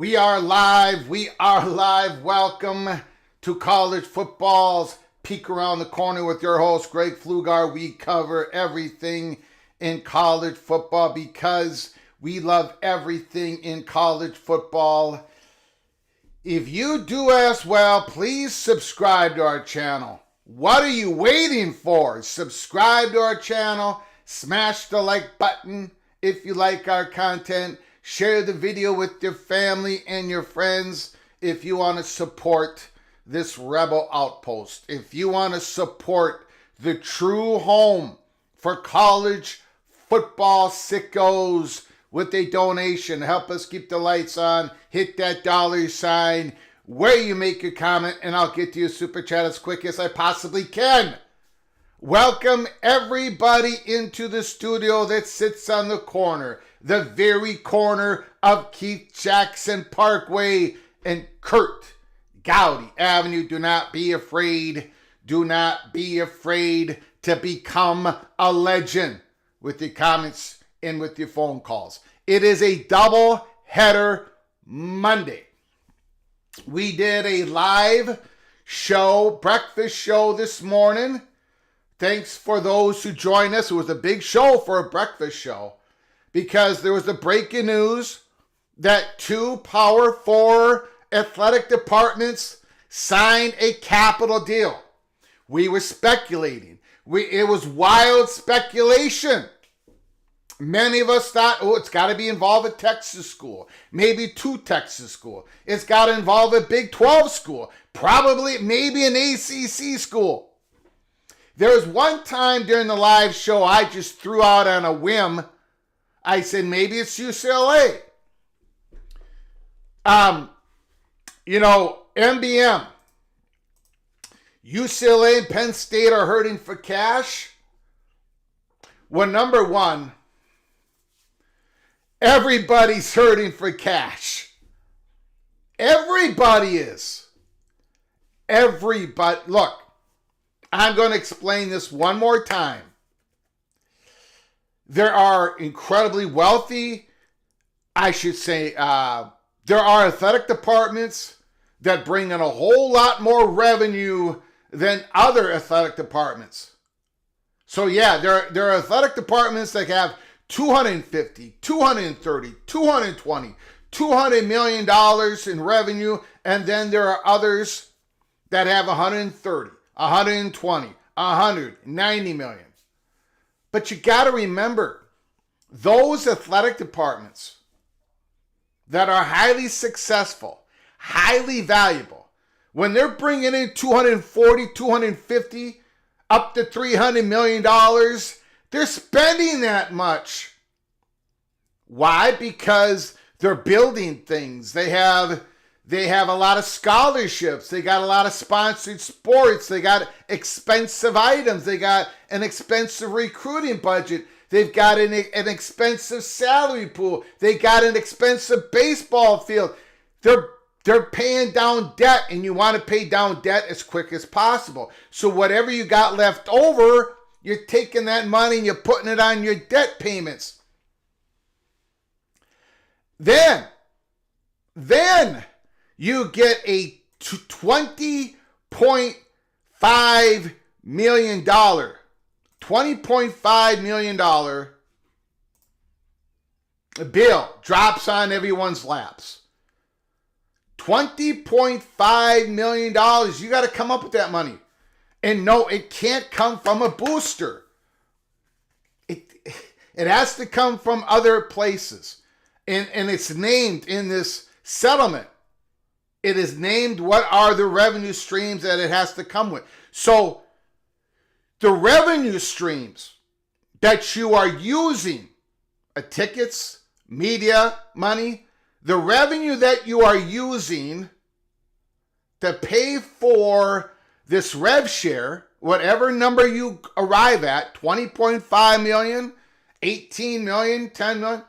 We are live. We are live. Welcome to College Football's Peek Around the Corner with your host, Greg Pflugar. We cover everything in college football because we love everything in college football. If you do as well, please subscribe to our channel. What are you waiting for? Subscribe to our channel. Smash the like button if you like our content. Share the video with your family and your friends if you want to support this rebel outpost. If you want to support the true home for college football sickos with a donation, help us keep the lights on, hit that $sign where you make your comment, and I'll get to your super chat as quick as I possibly can. Welcome everybody into the studio that sits on the corner, the very corner of Keith Jackson Parkway and Kurt Gowdy Avenue. Do not be afraid. Do not be afraid to become a legend with your comments and with your phone calls. It is a double header Monday. We did a live show, breakfast show this morning. Thanks for those who joined us. It was a big show for a breakfast show because there was the breaking news that 2 Power 4 athletic departments signed a capital deal. We were speculating. It was wild speculation. Many of us thought, it's got to be involved a Texas school, maybe 2 Texas schools. It's got to involve a Big 12 school, probably maybe an ACC school. There was one time during the live show I just threw out on a whim. I said, maybe it's UCLA. MBM, UCLA and Penn State are hurting for cash? Well, number one, everybody's hurting for cash. Everybody is. Everybody. Look, I'm going to explain this one more time. There are incredibly wealthy, I should say, there are athletic departments that bring in a whole lot more revenue than other athletic departments. So yeah, there are athletic departments that have 250, 230, 220, $200 million in revenue, and then there are others that have 130, 120, 190 million. But you got to remember, those athletic departments that are highly successful, highly valuable, when they're bringing in 240, 250, up to $300 million, they're spending that much. Why? Because they're building things. They have a lot of scholarships. They got a lot of sponsored sports. They got expensive items. They got an expensive recruiting budget. They've got an expensive salary pool. They got an expensive baseball field. They're paying down debt, and you want to pay down debt as quick as possible. So whatever you got left over, you're taking that money and you're putting it on your debt payments. Then you get a $20.5 million, $20.5 million bill drops on everyone's laps. $20.5 million. You got to come up with that money. And no, it can't come from a booster. It has to come from other places. And it's named in this settlement. It is named what are the revenue streams that it has to come with. So the revenue streams that you are using, tickets, media money, the revenue that you are using to pay for this Revshare, whatever number you arrive at, 20.5 million, 18 million, 10 million,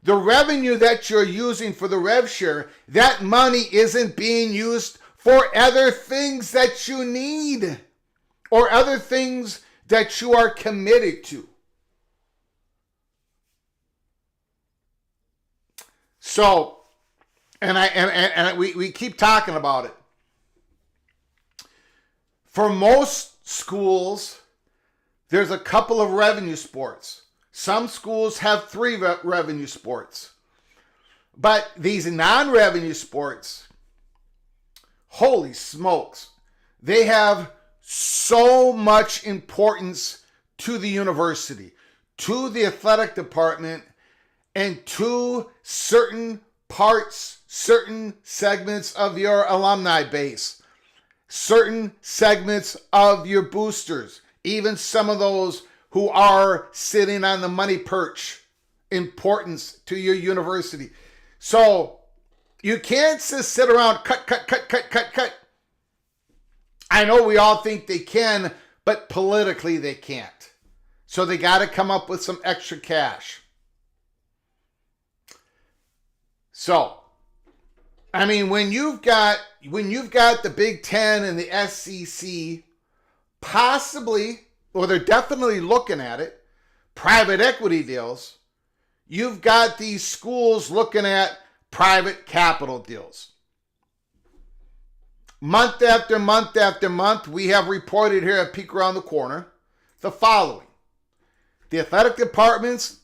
the revenue that you're using for the Revshare, that money isn't being used for other things that you need or other things that you are committed to. So, and we keep talking about it. For most schools, there's a couple of revenue sports. Some schools have 3 revenue sports. But these non-revenue sports, holy smokes, they have so much importance to the university, to the athletic department, and to certain parts, certain segments of your alumni base, certain segments of your boosters, even some of those who are sitting on the money perch, importance to your university. So you can't just sit around, cut. I know we all think they can, but politically they can't. So they got to come up with some extra cash. So, I mean, when you've got the Big Ten and the SEC, possibly, or they're definitely looking at it, private equity deals, you've got these schools looking at private capital deals. Month after month after month, we have reported here at Peek Around the Corner the following. The athletic departments,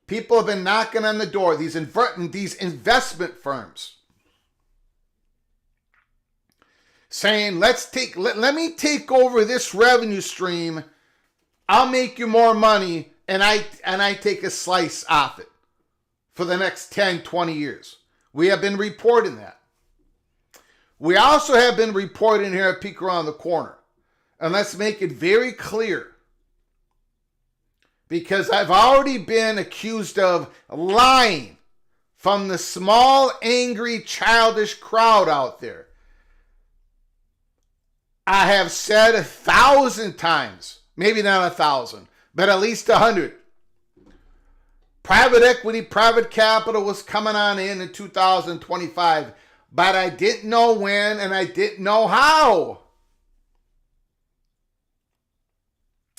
people have been knocking on the door, these investment firms, saying, let me take over this revenue stream. I'll make you more money, and I take a slice off it for the next 10, 20 years. We have been reporting that. We also have been reporting here at Peek Around the Corner. And let's make it very clear, because I've already been accused of lying from the small, angry, childish crowd out there. I have said 1,000 times, maybe not 1,000, but at least 100. Private equity, private capital was coming on in 2025, but I didn't know when and I didn't know how.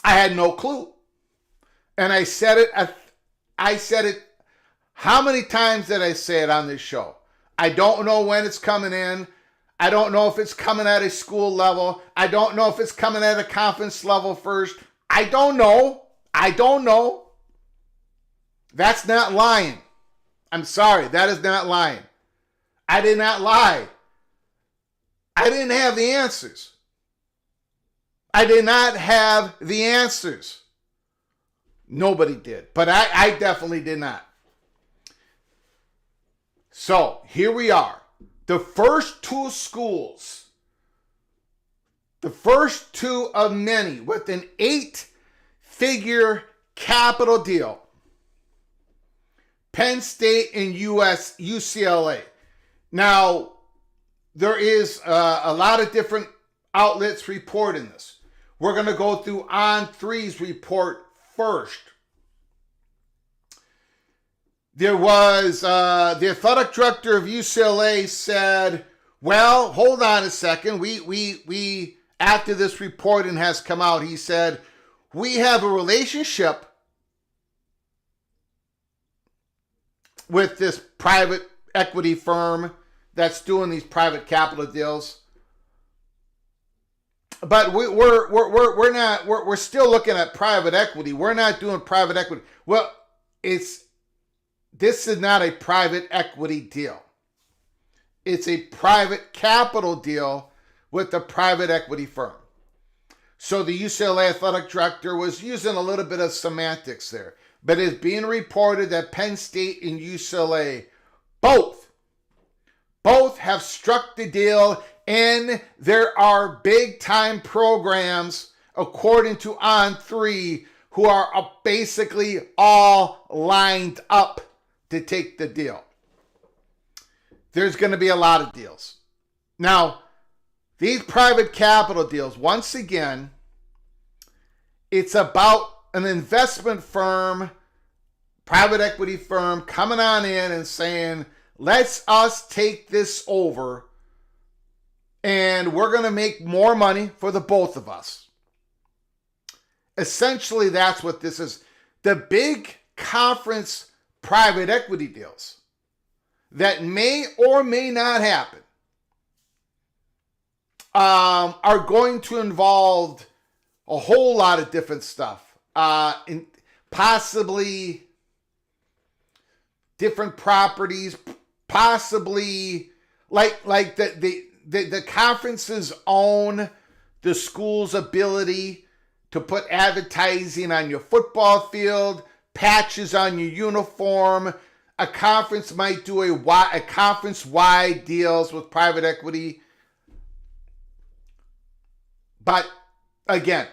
I had no clue. And I said it, how many times did I say it on this show? I don't know when it's coming in. I don't know if it's coming at a school level. I don't know if it's coming at a conference level first. I don't know. That's not lying. I'm sorry, that is not lying. I did not lie. I didn't have the answers. I did not have the answers. Nobody did, but I definitely did not. So here we are. The first two schools, the first two of many with an 8-figure capital deal. Penn State and UCLA. Now, there is a lot of different outlets reporting this. We're going to go through On3's report first. There was the athletic director of UCLA said, well, hold on a second. We after this reporting has come out, he said, we have a relationship with this private equity firm that's doing these private capital deals. But we're still looking at private equity. We're not doing private equity. Well, this is not a private equity deal. It's a private capital deal with a private equity firm. So the UCLA athletic director was using a little bit of semantics there. But it's being reported that Penn State and UCLA both have struck the deal, and there are big-time programs, according to On3, who are basically all lined up to take the deal. There's going to be a lot of deals. Now, these private capital deals, once again, it's about an investment firm, private equity firm coming on in and saying, let's us take this over and we're going to make more money for the both of us. Essentially, that's what this is. The big conference private equity deals that may or may not happen are going to involve a whole lot of different stuff. In possibly different properties, possibly like the conferences own the school's ability to put advertising on your football field, patches on your uniform. A conference might do a conference-wide deals with private equity. But again,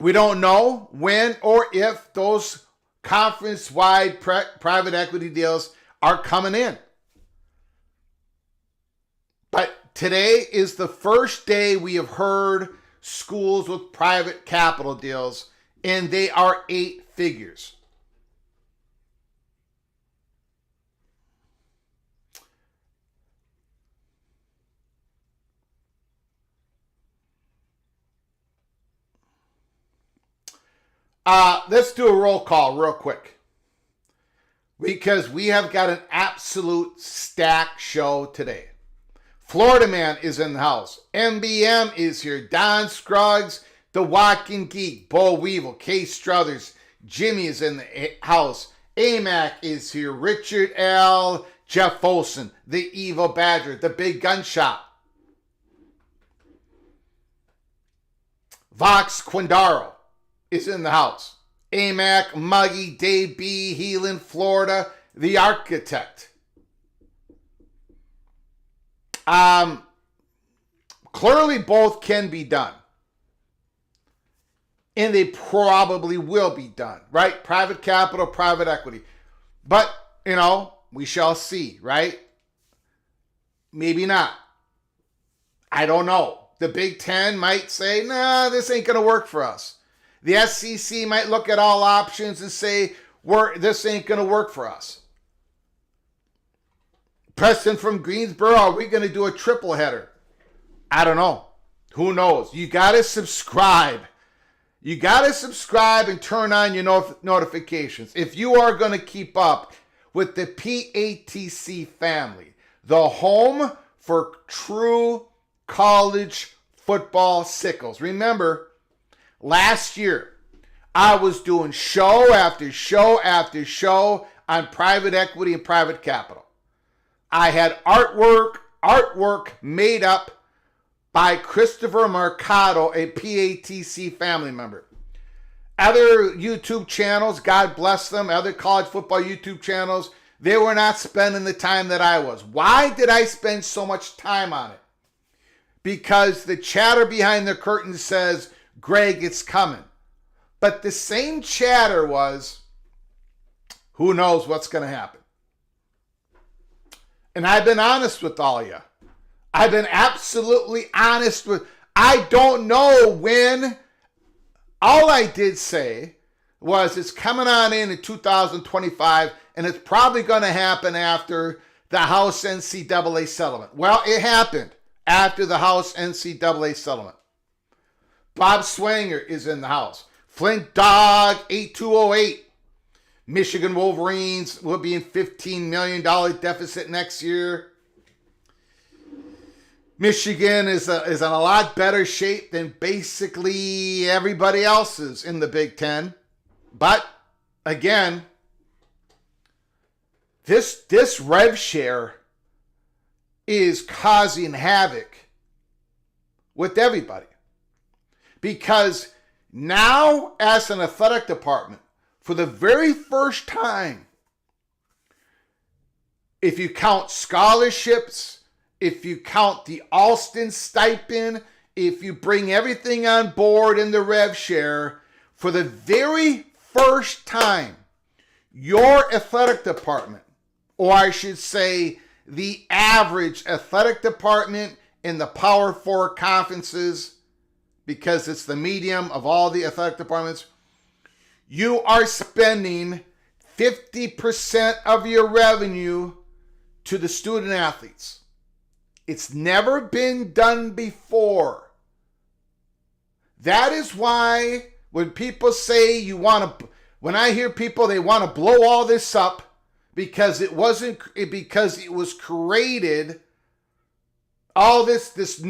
we don't know when or if those conference-wide private equity deals are coming in. But today is the first day we have heard schools with private capital deals, and they are 8 figures. Let's do a roll call real quick, because we have got an absolute stacked show today. Florida Man is in the house. MBM is here. Don Scruggs, the Walking Geek, Bo Weevil, Kay Struthers, Jimmy is in the house. AMAC is here. Richard L. Jeff Folson, the Evil Badger, the Big Gun Shop. Vox Quindaro is in the house. AMAC, Muggy, Dave B, Heelan, Florida, the Architect. Clearly both can be done. And they probably will be done, right? Private capital, private equity. But, we shall see, right? Maybe not. I don't know. The Big Ten might say, nah, this ain't going to work for us. The SEC might look at all options and say, this ain't going to work for us. Preston from Greensboro, are we going to do a triple header? I don't know. Who knows? You got to subscribe. You got to subscribe and turn on your notifications if you are going to keep up with the PATC family, the home for true college football sickles. Remember, last year, I was doing show after show after show on private equity and private capital. I had artwork made up by Christopher Mercado, a PATC family member. Other YouTube channels, God bless them, other college football YouTube channels, they were not spending the time that I was. Why did I spend so much time on it? Because the chatter behind the curtain says, Greg, it's coming. But the same chatter was, who knows what's going to happen? And I've been honest with all of you. I've been absolutely honest with, I don't know when. All I did say was it's coming on in 2025, and it's probably going to happen after the House NCAA settlement. Well, it happened after the House NCAA settlement. Bob Swanger is in the House. Flint Dog 8208. Michigan Wolverines will be in $15 million deficit next year. Michigan is in a lot better shape than basically everybody else is in the Big Ten. But, again, this Revshare is causing havoc with everybody. Because now, as an athletic department, for the very first time, if you count scholarships, if you count the Alston stipend, if you bring everything on board in the Revshare, for the very first time, your athletic department, or I should say the average athletic department in the Power Four conferences, because it's the medium of all the athletic departments, you are spending 50% of your revenue to the student athletes. It's never been done before. That is why when people say when I hear people, they want to blow all this up because it was created, all this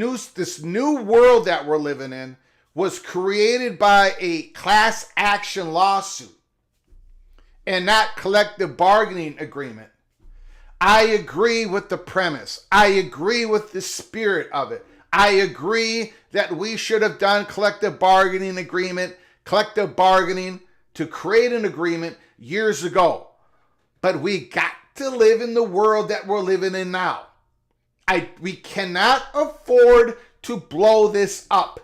new world that we're living in was created by a class action lawsuit and not collective bargaining agreement. I agree with the premise. I agree with the spirit of it. I agree that we should have done collective bargaining to create an agreement years ago. But we got to live in the world that we're living in now. We cannot afford to blow this up.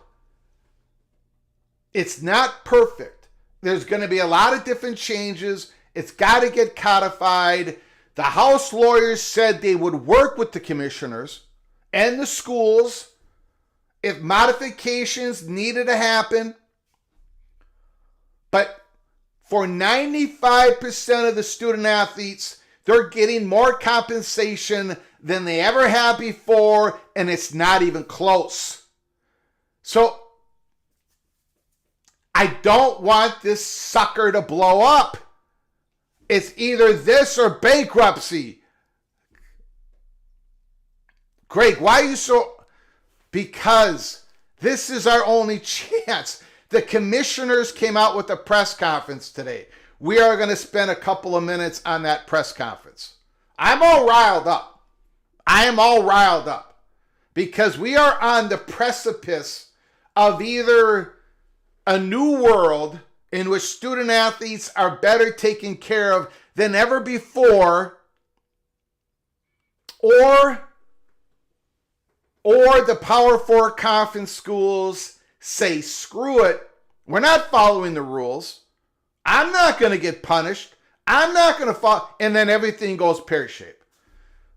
It's not perfect. There's going to be a lot of different changes. It's got to get codified. The House lawyers said they would work with the commissioners and the schools if modifications needed to happen. But for 95% of the student athletes, they're getting more compensation than they ever have before, and it's not even close. So I don't want this sucker to blow up. It's either this or bankruptcy. Greg, why are you so... Because this is our only chance. The commissioners came out with a press conference today. We are going to spend a couple of minutes on that press conference. I'm all riled up. I am all riled up because we are on the precipice of either a new world in which student athletes are better taken care of than ever before, or the Power Four conference schools say, screw it, we're not following the rules. I'm not going to get punished. I'm not going to follow, and then everything goes pear-shaped.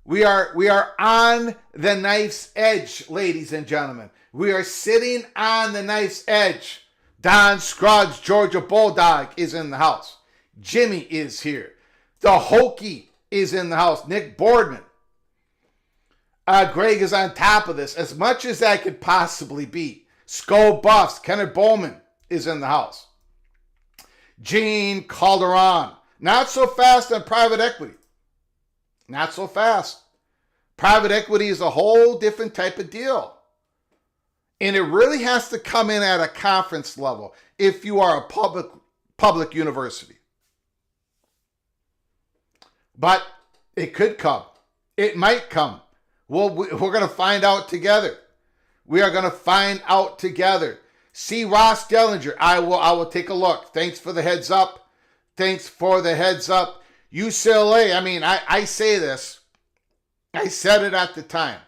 We are on the knife's edge, ladies and gentlemen. We are sitting on the knife's edge. Don Scruggs, Georgia Bulldog, is in the house. Jimmy is here. The Hokie is in the house. Nick Boardman. Greg is on top of this as much as that could possibly be. Skull Buffs, Kenneth Bowman is in the house. Gene Calderon. Not so fast on private equity. Not so fast. Private equity is a whole different type of deal. And it really has to come in at a conference level if you are a public university. But it could come. It might come. Well, we're going to find out together. We are going to find out together. See Ross Dellinger. I will take a look. Thanks for the heads up. Thanks for the heads up. UCLA, I mean, I say this. I said it at the time.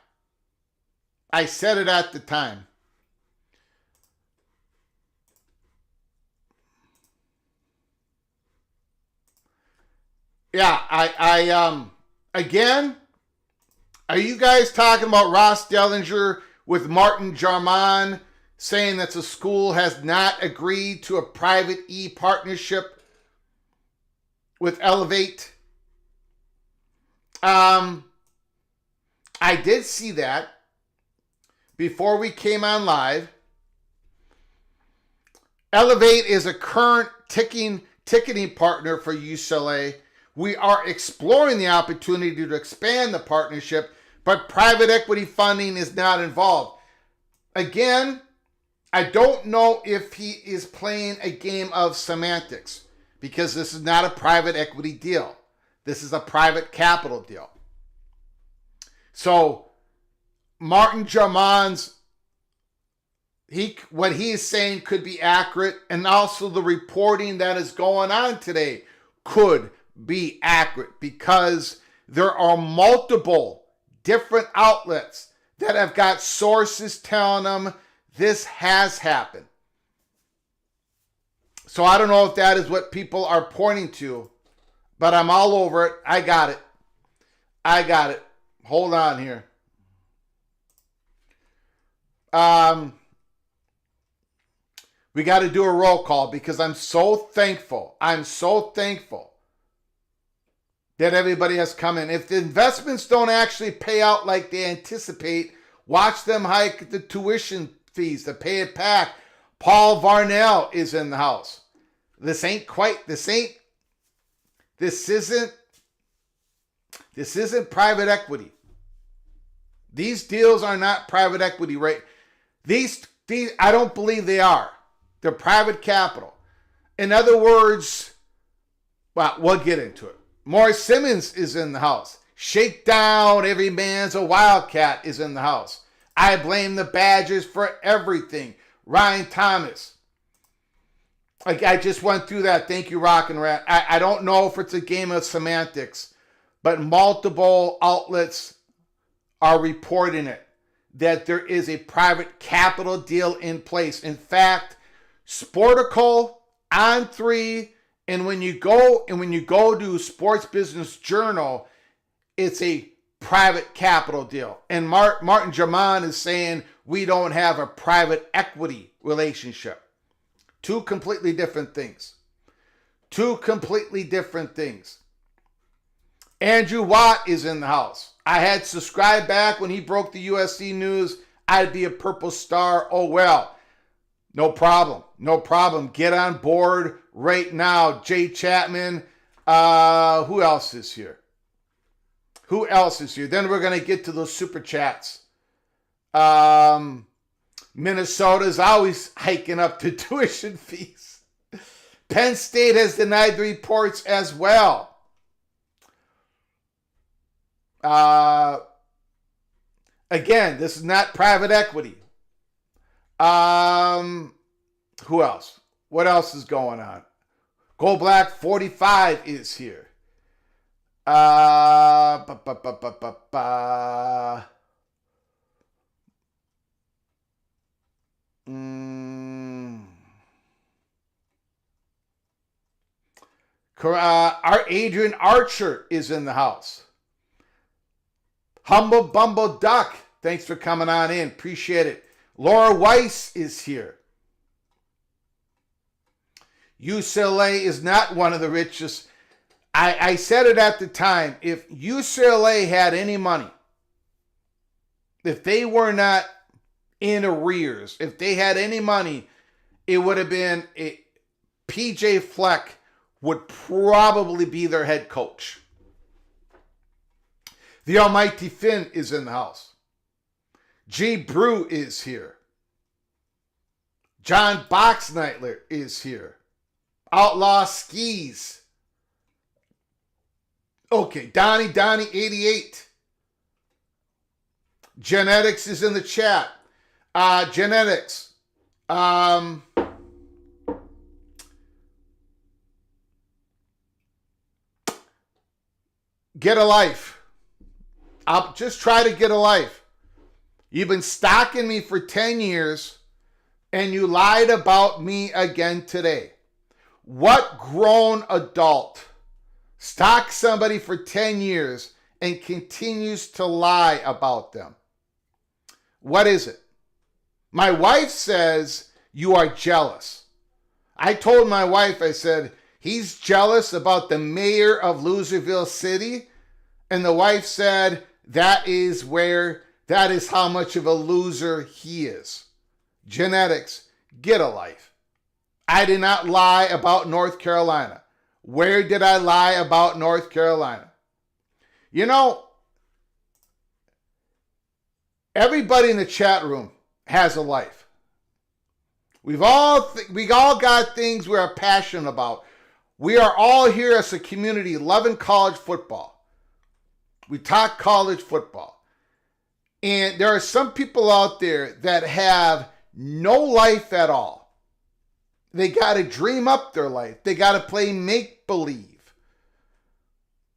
Yeah, again, are you guys talking about Ross Dellinger with Martin Jarman saying that the school has not agreed to a private partnership with Elevate? I did see that before we came on live. Elevate is a current ticketing partner for UCLA. We are exploring the opportunity to expand the partnership, but private equity funding is not involved. Again, I don't know if he is playing a game of semantics because this is not a private equity deal. This is a private capital deal. So Martin Jarman's, what he is saying could be accurate, and also the reporting that is going on today could be accurate because there are multiple different outlets that have got sources telling them this has happened. So I don't know if that is what people are pointing to, but I'm all over it. I got it. Hold on here. We got to do a roll call because I'm so thankful. That everybody has come in. If the investments don't actually pay out like they anticipate, watch them hike the tuition fees to pay it back. Paul Varnell is in the house. This isn't private equity. These deals are not private equity, right? These I don't believe they are. They're private capital. In other words, well, we'll get into it. Morris Simmons is in the house. Shakedown, every man's a wildcat is in the house. I blame the Badgers for everything. Ryan Thomas. I just went through that. Thank you, Rock and Rat. I don't know if it's a game of semantics, but multiple outlets are reporting it, that there is a private capital deal in place. In fact, Sportico on 3, and when you go to Sports Business Journal, it's a private capital deal. And Martin Jarman is saying we don't have a private equity relationship. Two completely different things. Andrew Watt is in the house. I had subscribed back when he broke the USC news. I'd be a purple star. Oh, well. No problem. Get on board right now. Jay Chapman. Who else is here? Then we're going to get to those super chats. Minnesota's always hiking up the tuition fees. Penn State has denied the reports as well. Again, this is not private equity. Who else? What else is going on? Go Black 45 is here. Our Adrian Archer is in the house. Humble Bumble Duck, thanks for coming on in. Appreciate it. Laura Weiss is here. UCLA is not one of the richest. I said it at the time. If UCLA had any money, if they were not in arrears, if they had any money, it would have been PJ Fleck would probably be their head coach. The almighty Finn is in the house. G. Brew is here. John Boxneitler is here. Outlaw Skis. Okay, Donnie 88. Genetics is in the chat. Genetics. Get a life. I'll just try to get a life. You've been stalking me for 10 years and you lied about me again today. What grown adult stalks somebody for 10 years and continues to lie about them? What is it? My wife says you are jealous. I told my wife, I said, he's jealous about the mayor of Loserville City. And the wife said, that is how much of a loser he is. Genetics, get a life. I did not lie about North Carolina. Where did I lie about North Carolina? You know, everybody in the chat room has a life. We all got things we are passionate about. We are all here as a community loving college football. We talk college football. And there are some people out there that have no life at all. They got to dream up their life. They got to play make-believe.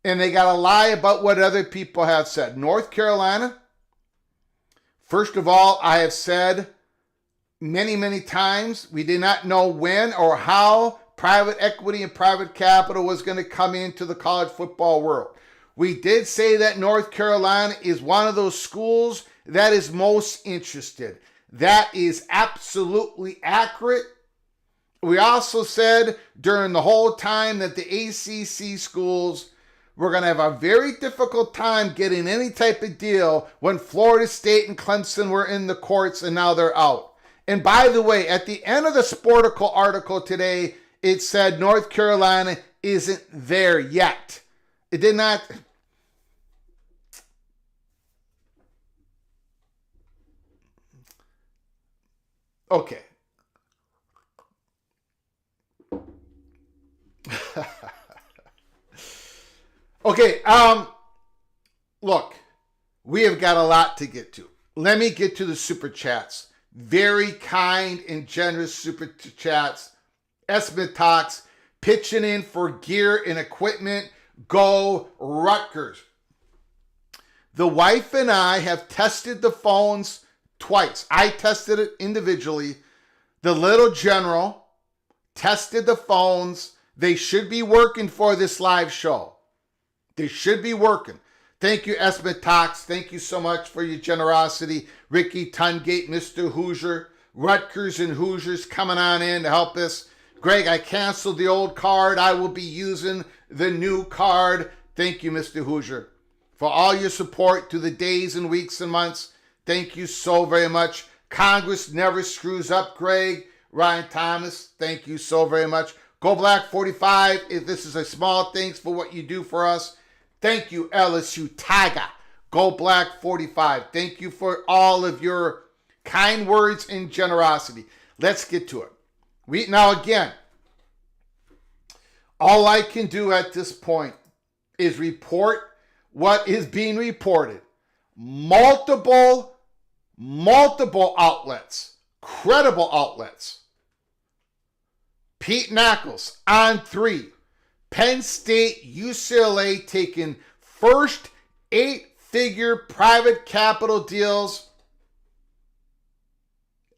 And they got to lie about what other people have said. North Carolina, first of all, I have said many, many times, we did not know when or how private equity and private capital was going to come into the college football world. We did say that North Carolina is one of those schools that is most interested. That is absolutely accurate. We also said during the whole time that the ACC schools were going to have a very difficult time getting any type of deal when Florida State and Clemson were in the courts and now they're out. And by the way, at the end of the Sportico article today, it said North Carolina isn't there yet. It did not. Okay. Okay, look, we have got a lot to get to. Let me get to the super chats. Very kind and generous super chats. Esmond Talks, pitching in for gear and equipment. Go Rutgers. The wife and I have tested the phones twice. I tested it individually. The little general tested the phones. They should be working for this live show. They should be working. Thank you, Esmond Talks. Thank you so much for your generosity. Ricky Tungate, Mr. Hoosier, Rutgers and Hoosiers coming on in to help us. Greg, I canceled the old card. I will be using the new card. Thank you, Mr. Hoosier, for all your support through the days and weeks and months. Thank you so very much. Congress never screws up, Greg. Ryan Thomas, thank you so very much. Go Black 45, if this is a small thanks for what you do for us. Thank you, LSU Tiger. Go Black 45. Thank you for all of your kind words and generosity. Let's get to it. Now again, all I can do at this point is report what is being reported. Multiple outlets, credible outlets. Pete Knuckles on 3. Penn State, UCLA taking first 8-figure private capital deals.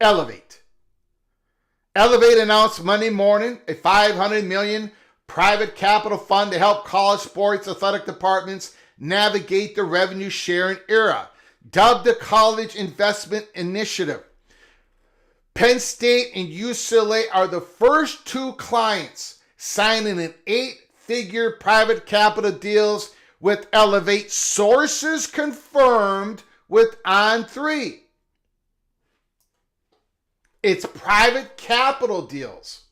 Elevate announced Monday morning a $500 million private capital fund to help college sports athletic departments navigate the revenue sharing era, dubbed the College Investment Initiative. Penn State and UCLA are the first two clients signing an 8-figure private capital deals with Elevate, sources confirmed with On3. It's private capital deals.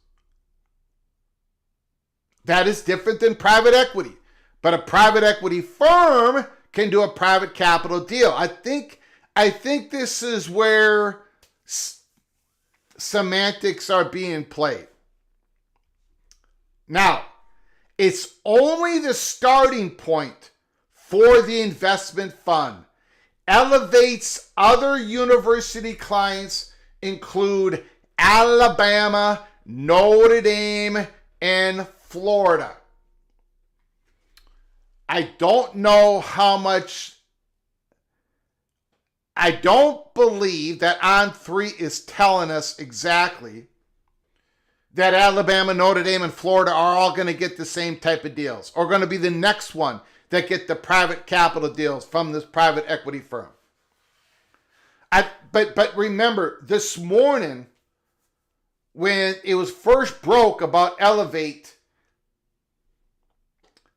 That is different than private equity. But a private equity firm can do a private capital deal. I think this is where semantics are being played. Now, it's only the starting point for the investment fund. Elevate's other university clients include Alabama, Notre Dame, and Florida. I don't know how much. I don't believe that On3 is telling us exactly that Alabama, Notre Dame, and Florida are all going to get the same type of deals, or going to be the next one that get the private capital deals from this private equity firm. But remember, this morning, when it was first broke about Elevate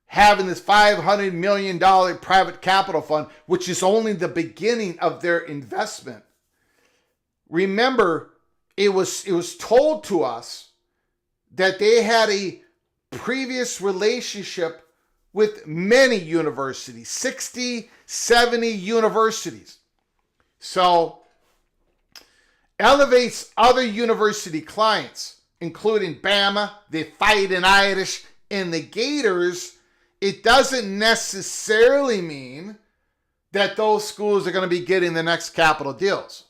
having this $500 million private capital fund, which is only the beginning of their investment. Remember, it was told to us that they had a previous relationship with many universities, 60, 70 universities. So, Elevate's other university clients, including Bama, the Fighting Irish, and the Gators, it doesn't necessarily mean that those schools are going to be getting the next capital deals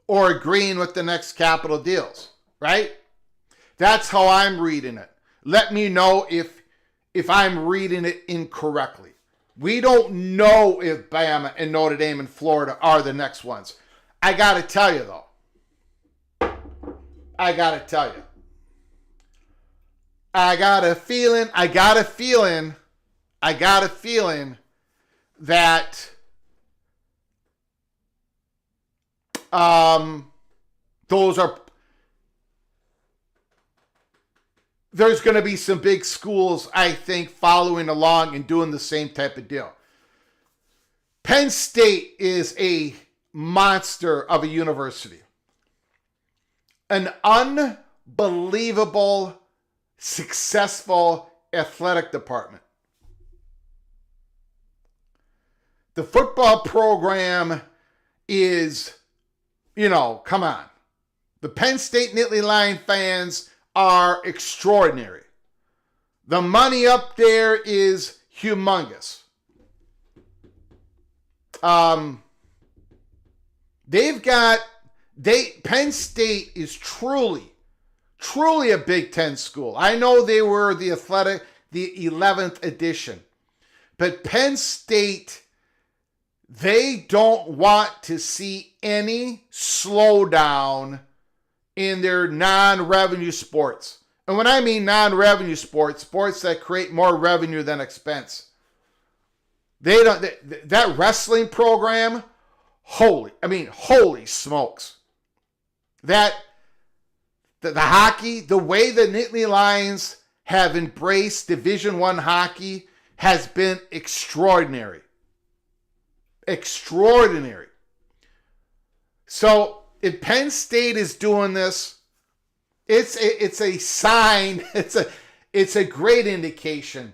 or agreeing with the next capital deals, right? That's how I'm reading it. Let me know if I'm reading it incorrectly. We don't know if Bama and Notre Dame and Florida are the next ones. I got to tell you, though. I got a feeling that there's going to be some big schools, I think, following along and doing the same type of deal. Penn State is a monster of a university. An unbelievable, successful athletic department. The football program is, come on. The Penn State Nittany Lion fans are extraordinary. The money up there is humongous. Penn State is truly a Big Ten school. I know they were the 11th edition, but Penn State, they don't want to see any slowdown in their non-revenue sports. And when I mean non-revenue sports that create more revenue than expense. That wrestling program, holy smokes. The hockey, the way the Nittany Lions have embraced Division I hockey has been extraordinary. Extraordinary. So if Penn State is doing this, it's a sign, it's a great indication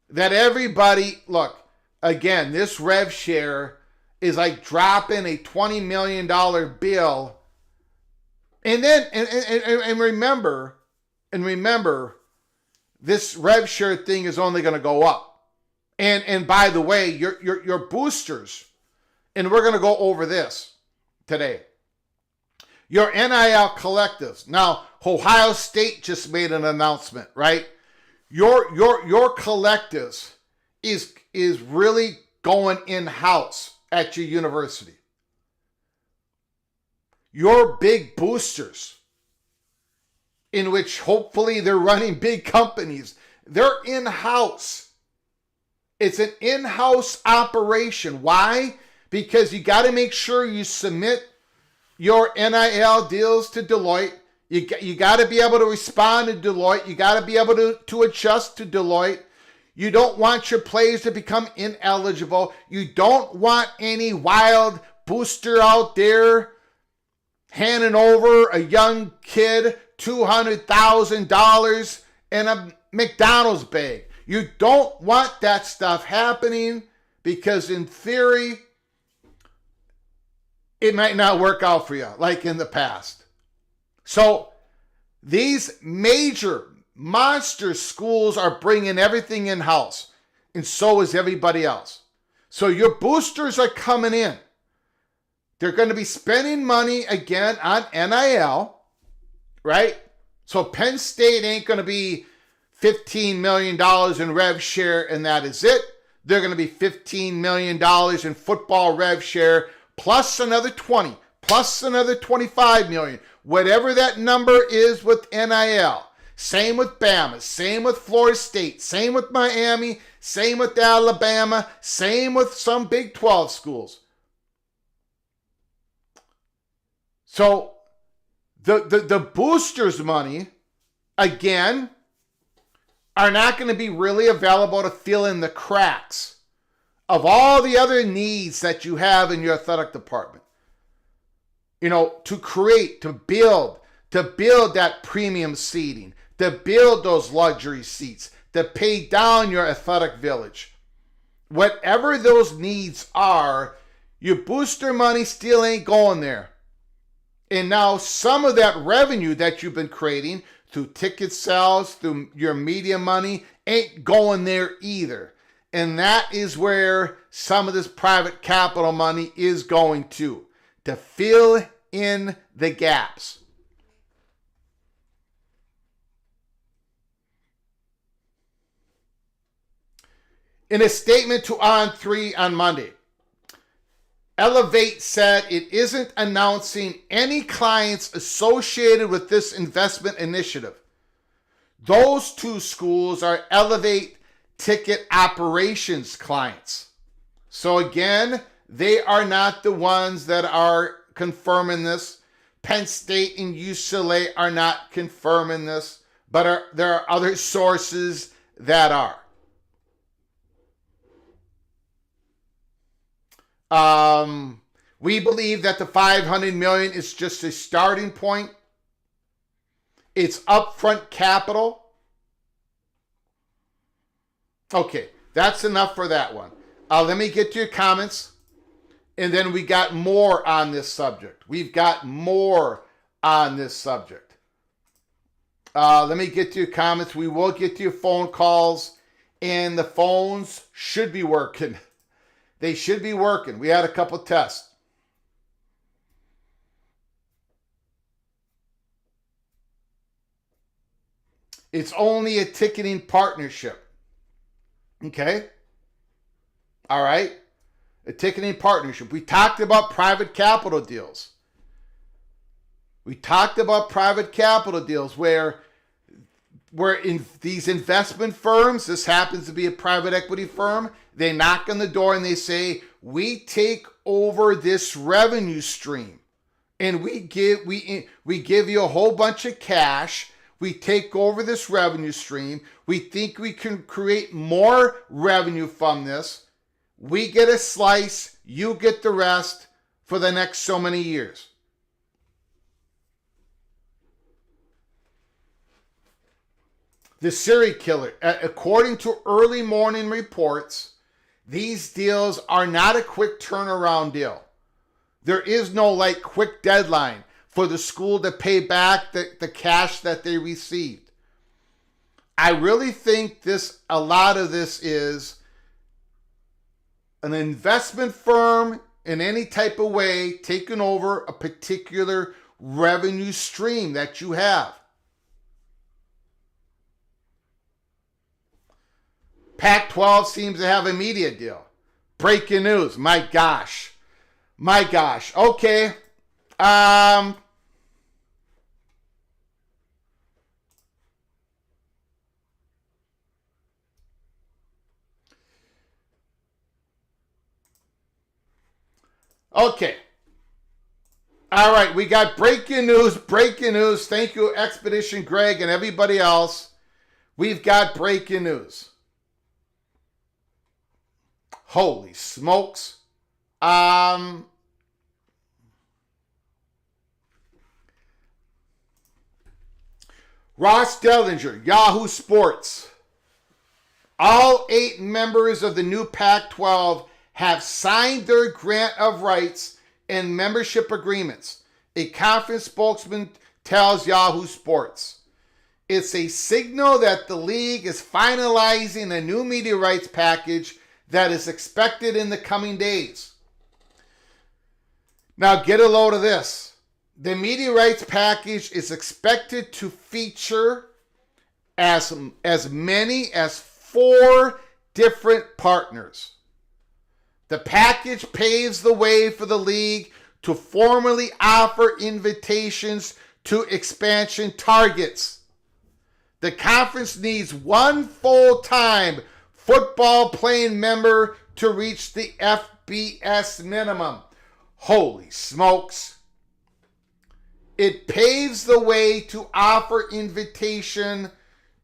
that everybody, look, again, this Revshare is like dropping a $20 million bill. And then, and remember, this Revshare thing is only going to go up. And by the way, your boosters, and we're going to go over this today. Your NIL collectives. Now, Ohio State just made an announcement, right? Your collectives is really going in-house at your university. Your big boosters, in which hopefully they're running big companies, they're in-house. It's an in-house operation. Why? Because you got to make sure you submit your NIL deals to Deloitte. You got to be able to respond to Deloitte. You got to be able to adjust to Deloitte. You don't want your players to become ineligible. You don't want any wild booster out there handing over a young kid $200,000 in a McDonald's bag. You don't want that stuff happening because in theory, it might not work out for you like in the past. So these major monster schools are bringing everything in-house, and so is everybody else. So your boosters are coming in. They're going to be spending money again on NIL, right? So Penn State ain't going to be $15 million in Revshare and that is it. They're going to be $15 million in football Revshare plus another 20, plus another 25 million, whatever that number is with NIL. Same with Bama, same with Florida State, same with Miami, same with Alabama, same with some Big 12 schools. So the boosters' money, again, are not going to be really available to fill in the cracks of all the other needs that you have in your athletic department. You know, to create, to build that premium seating, to build those luxury seats, to pay down your athletic village. Whatever those needs are, your booster money still ain't going there. And now some of that revenue that you've been creating through ticket sales, through your media money, ain't going there either. And that is where some of this private capital money is going to fill in the gaps. In a statement to On3 on Monday, Elevate said it isn't announcing any clients associated with this investment initiative. Those two schools are Elevate ticket operations clients. So again, they are not the ones that are confirming this. Penn State and UCLA are not confirming this, but there are other sources that are. We believe that the $500 million is just a starting point. It's upfront capital. Okay, that's enough for that one. Let me get to your comments. And then we got more on this subject. We've got more on this subject. Let me get to your comments. We will get to your phone calls. And the phones should be working. They should be working. We had a couple tests. It's only a ticketing partnership. Okay? All right? A ticketing partnership. We talked about private capital deals. We talked about private capital deals where in these investment firms, this happens to be a private equity firm, they knock on the door and they say, we take over this revenue stream and we give you a whole bunch of cash. We take over this revenue stream. We think we can create more revenue from this. We get a slice, you get the rest for the next so many years. The serial killer, according to early morning reports, these deals are not a quick turnaround deal. There is no quick deadline for the school to pay back the cash that they received. I really think a lot of this is an investment firm in any type of way taking over a particular revenue stream that you have. Pac-12 seems to have a media deal. Breaking news. My gosh. Okay. Okay. All right, we got breaking news. Thank you, Expedition Greg and everybody else. We've got breaking news. Holy smokes. Ross Dellinger, Yahoo Sports. All 8 members of the new Pac-12 have signed their grant of rights and membership agreements, a conference spokesman tells Yahoo Sports. It's a signal that the league is finalizing a new media rights package that is expected in the coming days. Now get a load of this. The media rights package is expected to feature as many as 4 different partners. The package paves the way for the league to formally offer invitations to expansion targets. The conference needs 1 full-time football playing member to reach the FBS minimum. Holy smokes. It paves the way to offer invitation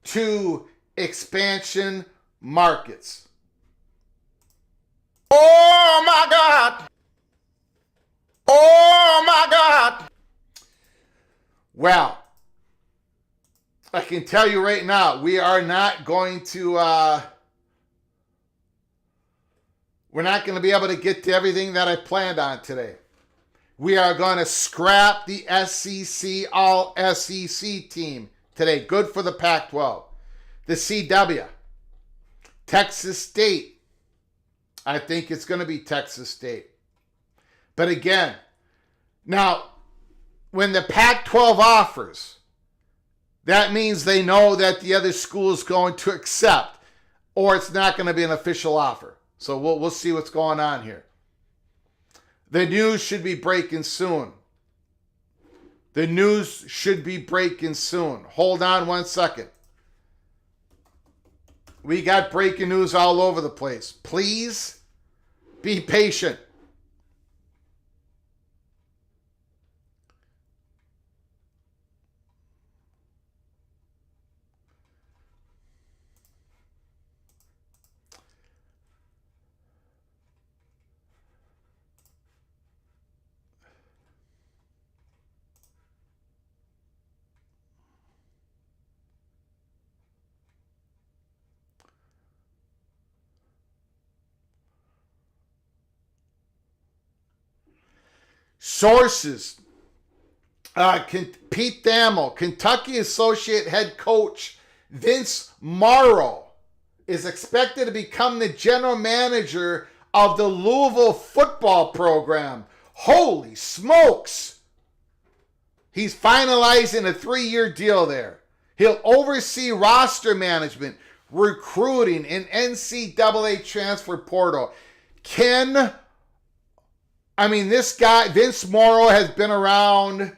to expansion markets. Oh my God. Oh my God. Well, I can tell you right now, we are not going to, we're not going to be able to get to everything that I planned on today. We are going to scrap the SEC all SEC team today. Good for the Pac-12. The CW. Texas State. I think it's going to be Texas State. But again, now, when the Pac-12 offers, that means they know that the other school is going to accept, or it's not going to be an official offer. So we'll see what's going on here. The news should be breaking soon. The news should be breaking soon. Hold on 1 second. We got breaking news all over the place. Please be patient. Sources. Pete Thamel, Kentucky Associate Head Coach Vince Morrow is expected to become the general manager of the Louisville football program. Holy smokes! He's finalizing a 3-year deal there. He'll oversee roster management, recruiting, and NCAA transfer portal. This guy, Vince Morrow, has been around,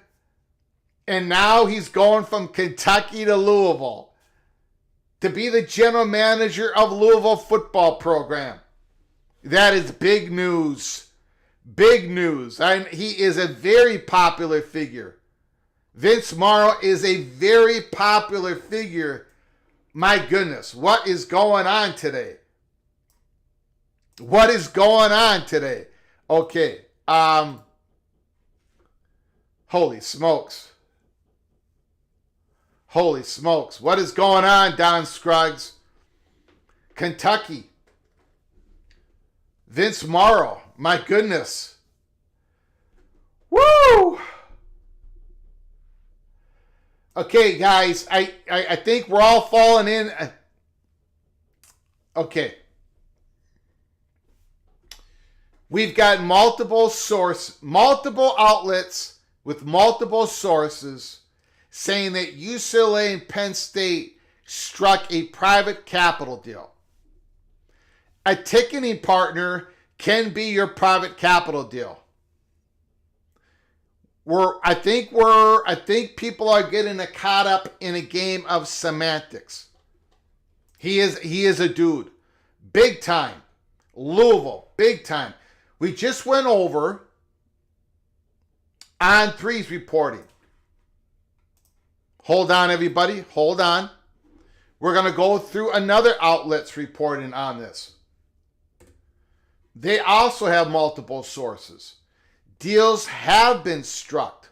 and now he's going from Kentucky to Louisville to be the general manager of Louisville football program. That is big news. Big news. He is a very popular figure. Vince Morrow is a very popular figure. My goodness, what is going on today? What is going on today? Okay. Holy smokes. Holy smokes. What is going on, Don Scruggs? Kentucky. Vince Morrow. My goodness. Woo! Okay, guys. I think we're all falling in. Okay. We've got multiple outlets with multiple sources saying that UCLA and Penn State struck a private capital deal. A ticketing partner can be your private capital deal. I think people are getting caught up in a game of semantics. He is a dude. Big time. Louisville, big time. We just went over On3's reporting. Hold on, everybody. Hold on. We're going to go through another outlet's reporting on this. They also have multiple sources. Deals have been struck.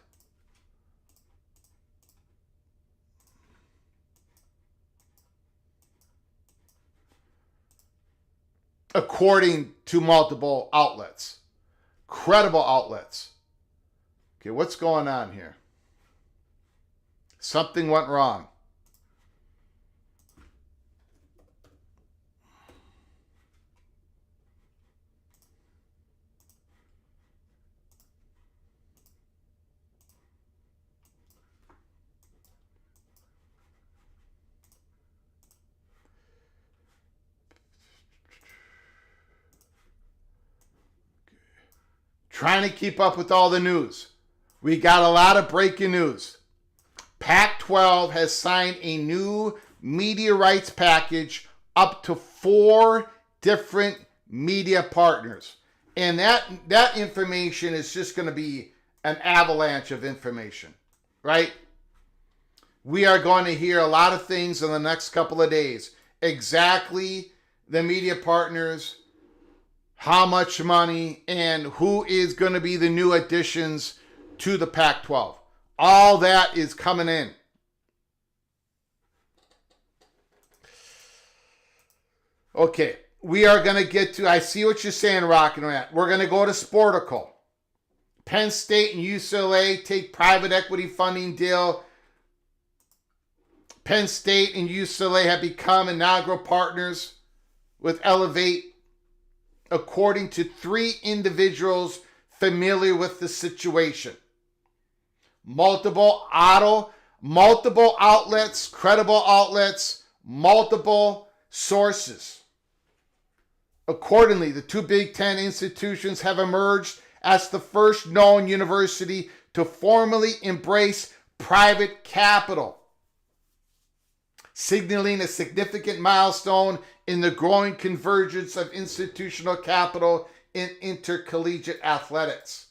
According to multiple outlets. Credible outlets. Okay, what's going on here? Something went wrong. Trying to keep up with all the news. We got a lot of breaking news. Pac-12 has signed a new media rights package up to 4 different media partners. And that information is just going to be an avalanche of information, right? We are going to hear a lot of things in the next couple of days. Exactly the media partners, how much money, and who is going to be the new additions to the Pac-12. All that is coming in. Okay, we are going to get to, I see what you're saying, Rockin' Rat. We're going to go to Sportico. Penn State and UCLA take private equity funding deal. Penn State and UCLA have become inaugural partners with Elevate, according to 3 individuals familiar with the situation. Multiple outlets, credible outlets, multiple sources. Accordingly, the 2 Big Ten institutions have emerged as the first known university to formally embrace private capital, signaling a significant milestone in the growing convergence of institutional capital in intercollegiate athletics.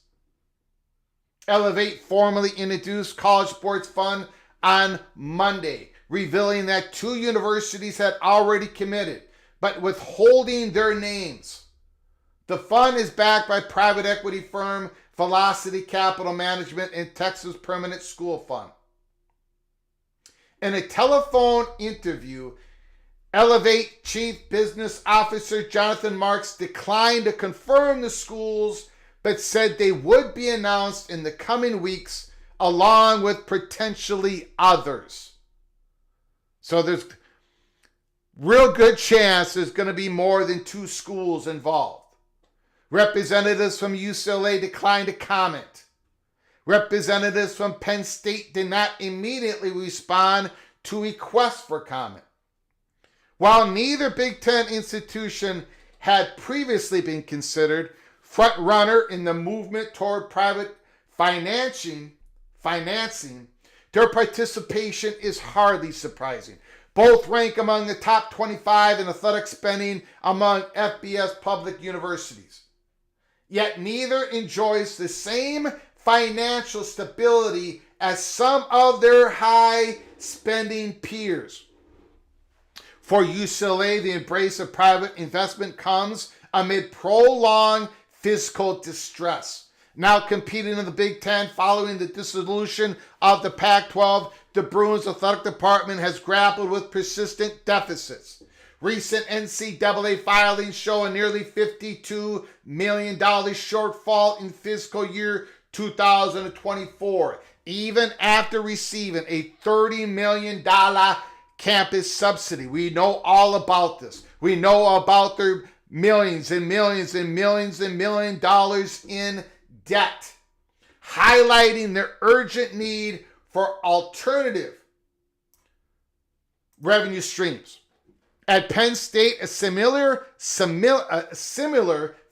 Elevate formally introduced College Sports Fund on Monday, revealing that 2 universities had already committed, but withholding their names. The fund is backed by private equity firm Velocity Capital Management and Texas Permanent School Fund. In a telephone interview, Elevate Chief Business Officer Jonathan Marks declined to confirm the schools, but said they would be announced in the coming weeks along with potentially others. So there's real good chance there's going to be more than 2 schools involved. Representatives from UCLA declined to comment. Representatives from Penn State did not immediately respond to requests for comment. While neither Big Ten institution had previously been considered front runner in the movement toward private financing, their participation is hardly surprising. Both rank among the top 25 in athletic spending among FBS public universities. Yet neither enjoys the same financial stability as some of their high-spending peers. For UCLA, the embrace of private investment comes amid prolonged fiscal distress. Now competing in the Big Ten following the dissolution of the Pac-12, the Bruins athletic department has grappled with persistent deficits. Recent NCAA filings show a nearly $52 million shortfall in fiscal year 2024, even after receiving a $30 million campus subsidy. We know all about this. We know about their millions and millions and millions and million dollars in debt, highlighting their urgent need for alternative revenue streams. At Penn State, a similar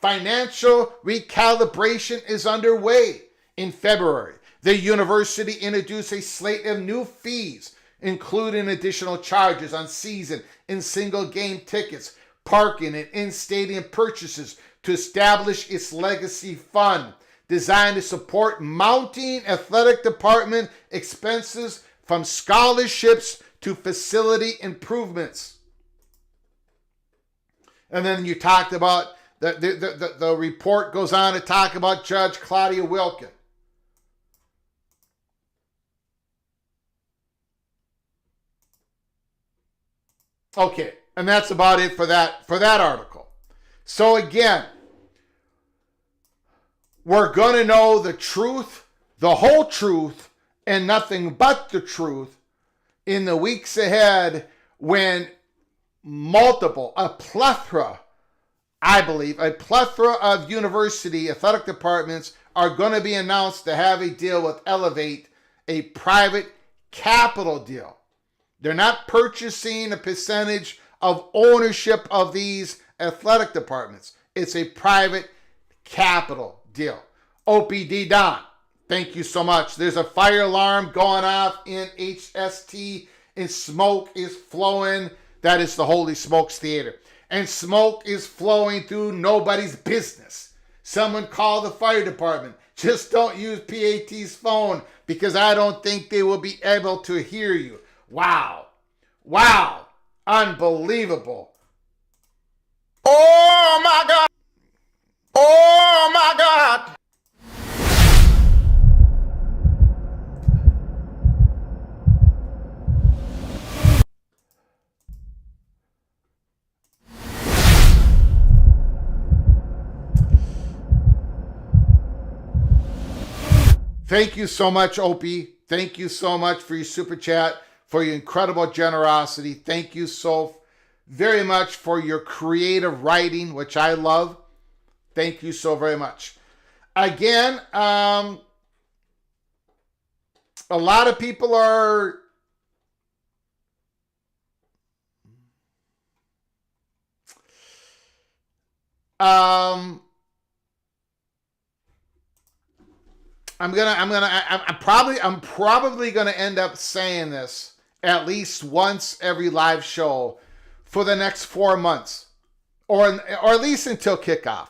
financial recalibration is underway. In February, the university introduced a slate of new fees, including additional charges on season and single game tickets, parking, and in-stadium purchases to establish its legacy fund. designed to support mounting athletic department expenses from scholarships to facility improvements. And then you talked about, the report goes on to talk about Judge Claudia Wilkin. Okay, and that's about it for that article. So again, we're going to know the truth, the whole truth, and nothing but the truth in the weeks ahead when a plethora of university athletic departments are going to be announced to have a deal with Elevate, a private capital deal. They're not purchasing a percentage of ownership of these athletic departments. It's a private capital deal. OPD Don, thank you so much. There's a fire alarm going off in HST and smoke is flowing. That is the Holy Smokes Theater. And smoke is flowing through nobody's business. Someone call the fire department. Just don't use PAT's phone because I don't think they will be able to hear you. Wow. Unbelievable. Oh my God. Oh my God. Thank you so much, Opie. Thank you so much for your super chat, for your incredible generosity. Thank you so very much for your creative writing, which I love. Thank you so very much. Again, a lot of people are I'm probably gonna end up saying this at least once every live show for the next 4 months, or at least until kickoff.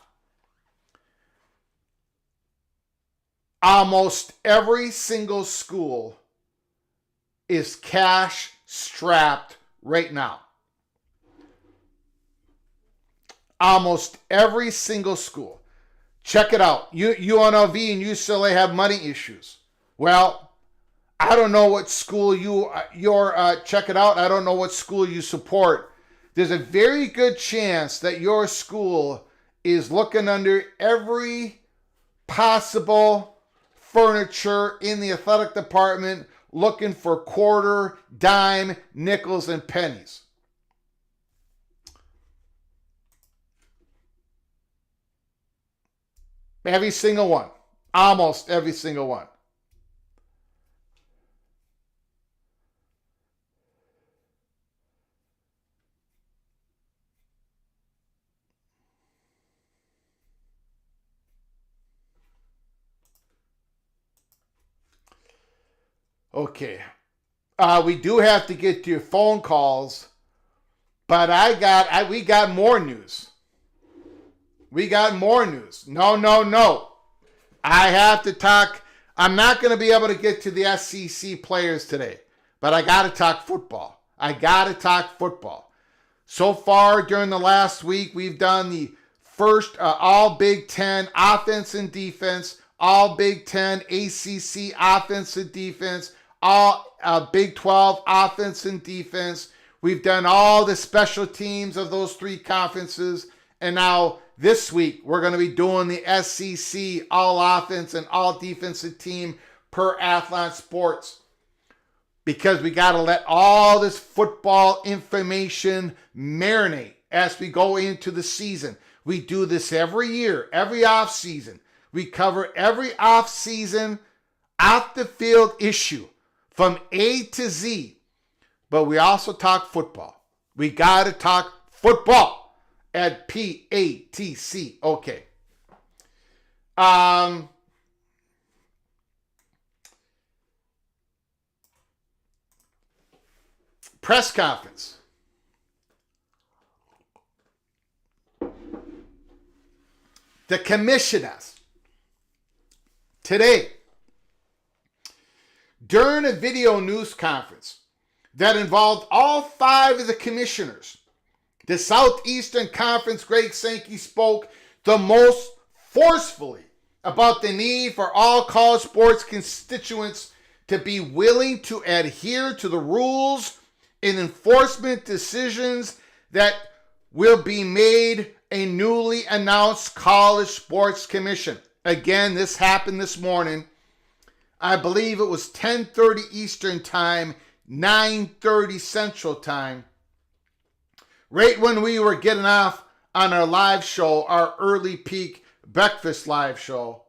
Almost every single school is cash strapped right now. Almost every single school. Check it out. UNLV and UCLA have money issues. Well, I don't know what school check it out. I don't know what school you support. There's a very good chance that your school is looking under every possible furniture in the athletic department, looking for quarter, dime, nickels, and pennies. Every single one. Almost every single one. Okay. We do have to get to your phone calls, but we got more news. We got more news. No. I have to talk. I'm not going to be able to get to the SEC players today, but I got to talk football. So far during the last week, we've done the first all Big Ten offense and defense, all Big Ten ACC offense and defense, all Big 12 offense and defense. We've done all the special teams of those three conferences, and now this week, we're going to be doing the SEC all offense and all defensive team per Athlon Sports, because we got to let all this football information marinate as we go into the season. We do this every year, every off season. We cover every off season, off the field issue from A to Z, but we also talk football. We got to talk football. At PATC. Okay. Press conference. The commissioners today, during a video news conference that involved all 5 of the commissioners, the Southeastern Conference, Greg Sankey spoke the most forcefully about the need for all college sports constituents to be willing to adhere to the rules and enforcement decisions that will be made a newly announced College Sports Commission. Again, this happened this morning. I believe it was 10:30 Eastern Time, 9:30 Central Time. Right when we were getting off on our live show, our early peak breakfast live show,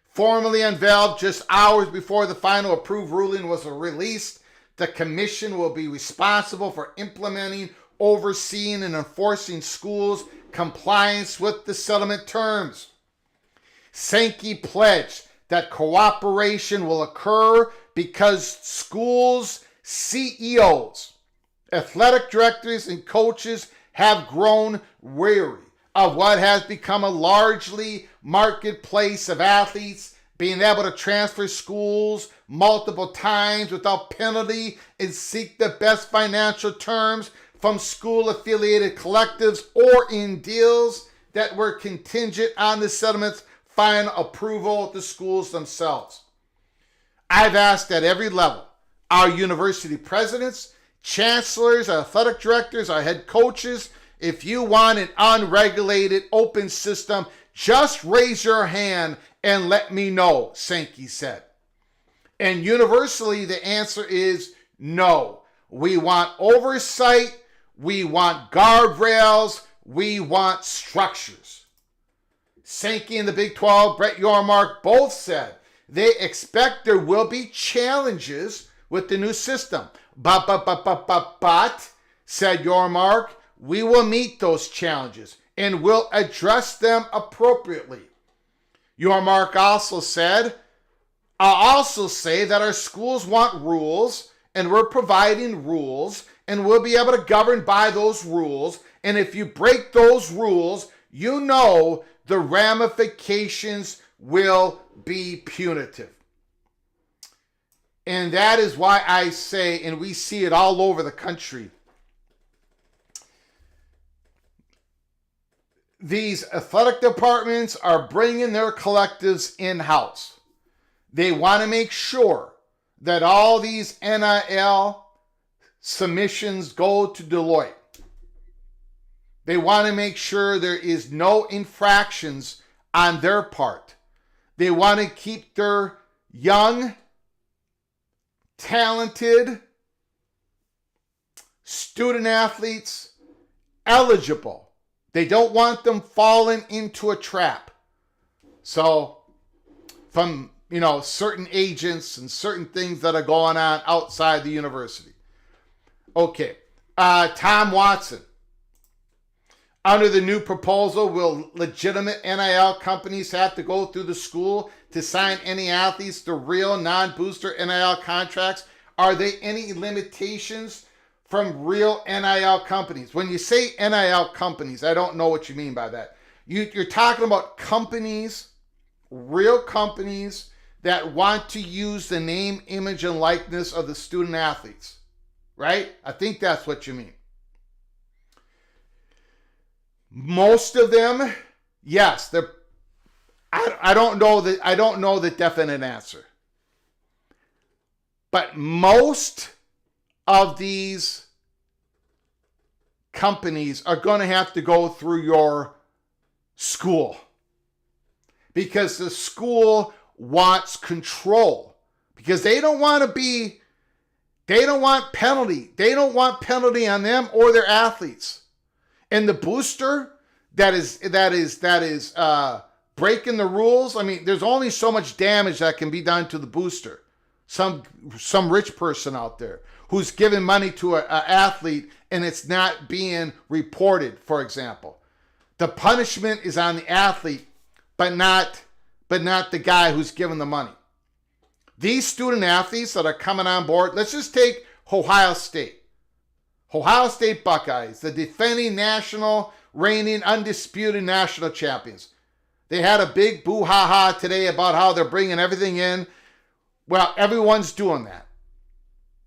formally unveiled just hours before the final approved ruling was released, the commission will be responsible for implementing, overseeing, and enforcing schools' compliance with the settlement terms. Sankey pledged that cooperation will occur because schools' CEOs, athletic directors, and coaches have grown weary of what has become a largely marketplace of athletes being able to transfer schools multiple times without penalty and seek the best financial terms from school-affiliated collectives or in deals that were contingent on the settlement's final approval of the schools themselves. I've asked at every level, our university presidents, chancellors, our athletic directors, our head coaches, if you want an unregulated open system, just raise your hand and let me know, Sankey said. And universally, the answer is no. We want oversight, we want guardrails, we want structures. Sankey and the Big 12, Brett Yormark, both said they expect there will be challenges with the new system. But, said Yormark, we will meet those challenges and will address them appropriately. Yormark also said, I'll also say that our schools want rules and we're providing rules and we'll be able to govern by those rules. And if you break those rules, you know the ramifications will be punitive. And that is why I say, and we see it all over the country, these athletic departments are bringing their collectives in-house. They want to make sure that all these NIL submissions go to Deloitte. They want to make sure there is no infractions on their part. They want to keep their young, talented student athletes eligible. They don't want them falling into a trap. So, from, certain agents and certain things that are going on outside the university. Okay. Tom Watson. Under the new proposal, will legitimate NIL companies have to go through the school to sign any athletes to real non-booster NIL contracts? Are there any limitations from real NIL companies? When you say NIL companies, I don't know what you mean by that. You're talking about companies, real companies that want to use the name, image, and likeness of the student athletes, right? I think that's what you mean. Most of them, yes. I don't know the definite answer. But most of these companies are going to have to go through your school because the school wants control, because they don't want penalty. They don't want penalty on them or their athletes. And the booster that is breaking the rules, I mean, there's only so much damage that can be done to the booster. Some rich person out there who's giving money to an athlete and it's not being reported, for example. The punishment is on the athlete, but not the guy who's giving the money. These student athletes that are coming on board, let's just take Ohio State. Ohio State Buckeyes, the defending national, reigning, undisputed national champions. They had a big boo-ha-ha today about how they're bringing everything in. Well, everyone's doing that.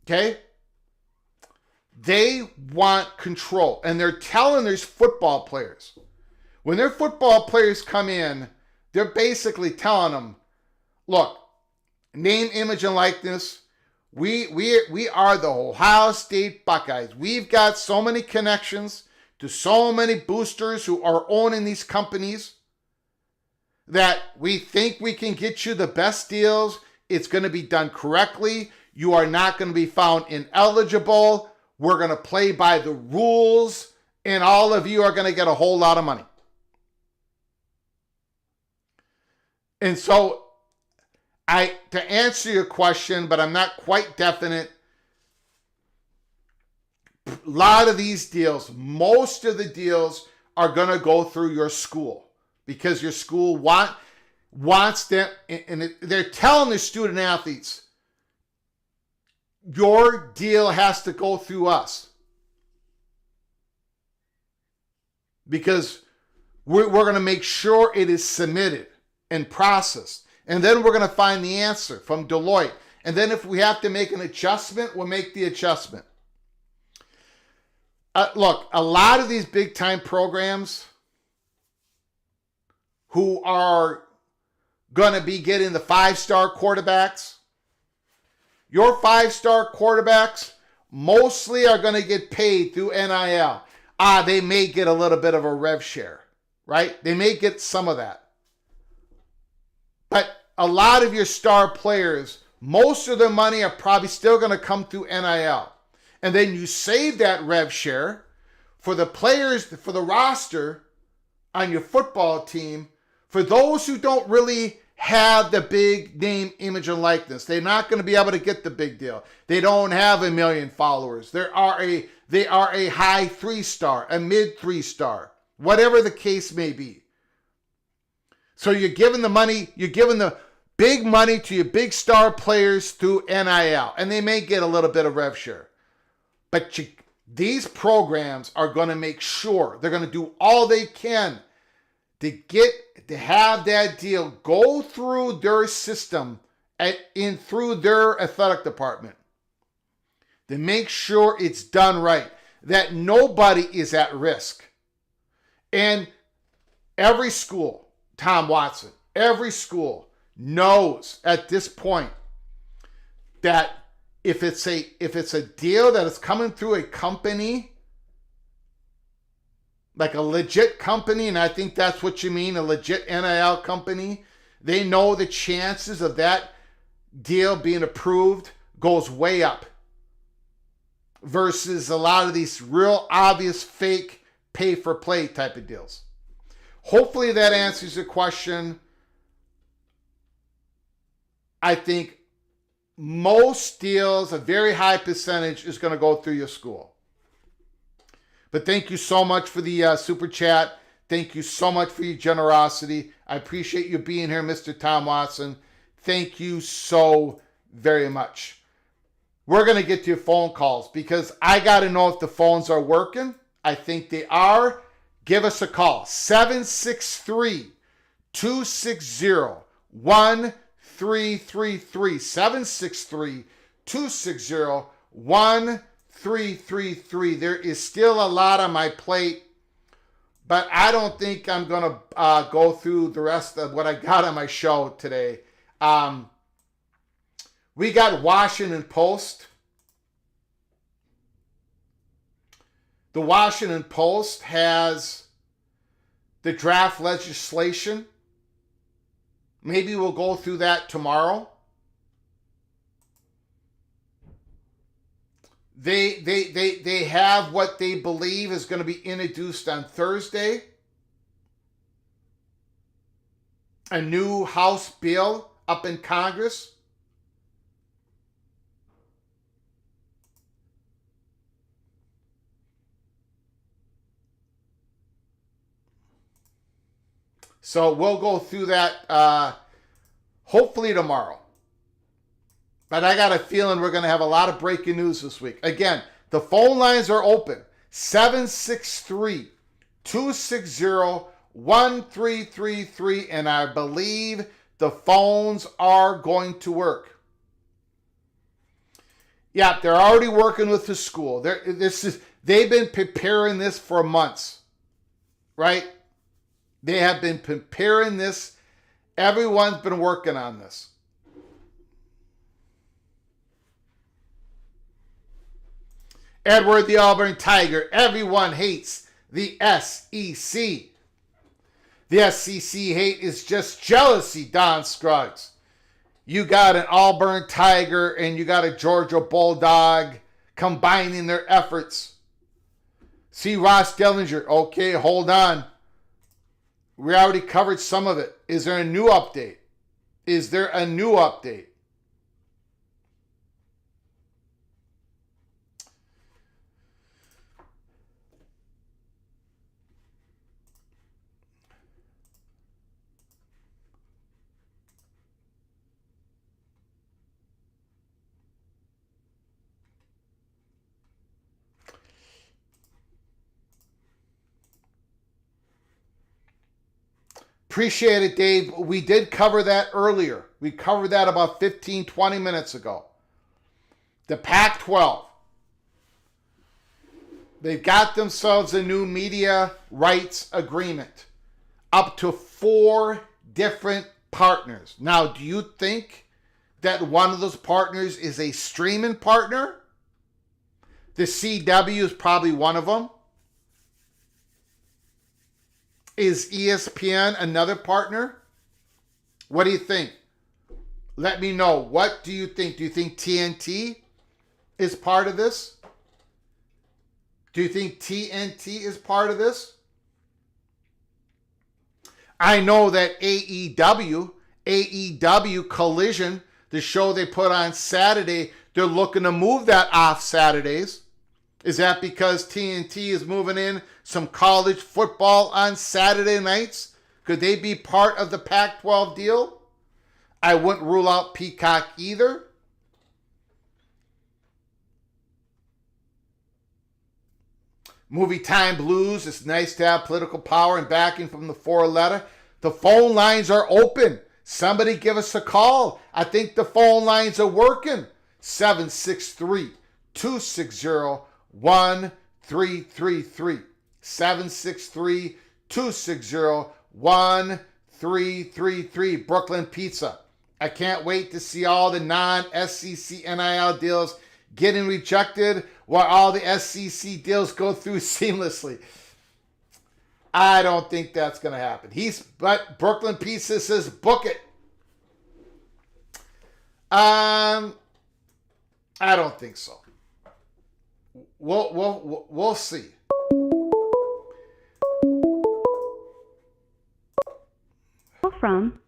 Okay? They want control. And they're telling their football players. When their football players come in, they're basically telling them, look, name, image, and likeness. We are the Ohio State Buckeyes. We've got so many connections to so many boosters who are owning these companies that we think we can get you the best deals. It's going to be done correctly. You are not going to be found ineligible. We're going to play by the rules, and all of you are going to get a whole lot of money. And so, to answer your question, but I'm not quite definite, a lot of these deals, most of the deals are going to go through your school because your school wants them, and they're telling the student athletes, your deal has to go through us because we're going to make sure it is submitted and processed. And then we're going to find the answer from Deloitte. And then if we have to make an adjustment, we'll make the adjustment. Look, a lot of these big time programs who are going to be getting the 5-star quarterbacks, your 5-star quarterbacks mostly are going to get paid through NIL. They may get a little bit of a rev share, right? They may get some of that. But a lot of your star players, most of their money are probably still going to come through NIL. And then you save that rev share for the players, for the roster on your football team, for those who don't really have the big name, image, and likeness. They're not going to be able to get the big deal. They don't have 1 million followers. They are a high 3-star, a mid 3-star, whatever the case may be. So you're giving the big money to your big star players through NIL, and they may get a little bit of rev share. But these programs are going to make sure they're going to do all they can to have that deal go through their system through their athletic department, to make sure it's done right, that nobody is at risk. And every school, Tom Watson, every school knows at this point that if it's a deal that is coming through a company, like a legit company, and I think that's what you mean, a legit NIL company, they know the chances of that deal being approved goes way up versus a lot of these real obvious fake pay-for-play type of deals. Hopefully that answers your question. I think most deals, a very high percentage, is going to go through your school. But thank you so much for the super chat. Thank you so much for your generosity. I appreciate you being here, Mr. Tom Watson. Thank you so very much. We're going to get to your phone calls because I got to know if the phones are working. I think they are. Give us a call. 763-260-1333. 763-260-1333. There is still a lot on my plate, but I don't think I'm going to go through the rest of what I got on my show today. We got Washington Post. The Washington Post has the draft legislation. Maybe we'll go through that tomorrow. They have what they believe is going to be introduced on Thursday. A new House bill up in Congress. So we'll go through that hopefully tomorrow. But I got a feeling we're going to have a lot of breaking news this week. Again, the phone lines are open. 763-260-1333. 1333, and I believe the phones are going to work. Yeah, they're already working with the school. They've been preparing this for months, right? They have been preparing this. Everyone's been working on this. Edward the Auburn Tiger. Everyone hates the SEC. The SEC hate is just jealousy, Don Scruggs. You got an Auburn Tiger and you got a Georgia Bulldog combining their efforts. See Ross Dellinger. Okay, hold on. We already covered some of it. Is there a new update? Is there a new update? Appreciate it, Dave. We did cover that earlier. We covered that about 15, 20 minutes ago. The Pac-12. They've got themselves a new media rights agreement. Up to 4 different partners. Now, do you think that one of those partners is a streaming partner? The CW is probably one of them. Is ESPN another partner? What do you think? Let me know. What do you think? Do you think TNT is part of this? Do you think TNT is part of this? I know that AEW Collision, the show they put on Saturday, they're looking to move that off Saturdays. Is that because TNT is moving in some college football on Saturday nights? Could they be part of the Pac-12 deal? I wouldn't rule out Peacock either. Movie Time Blues. It's nice to have political power and backing from the 4-letter. The phone lines are open. Somebody give us a call. I think the phone lines are working. 763-260-1333. 763-260-1333. Brooklyn Pizza. I can't wait to see all the non-SEC NIL deals getting rejected while all the SEC deals go through seamlessly. I don't think that's going to happen. But Brooklyn Pizza says book it. I don't think so. We'll see. From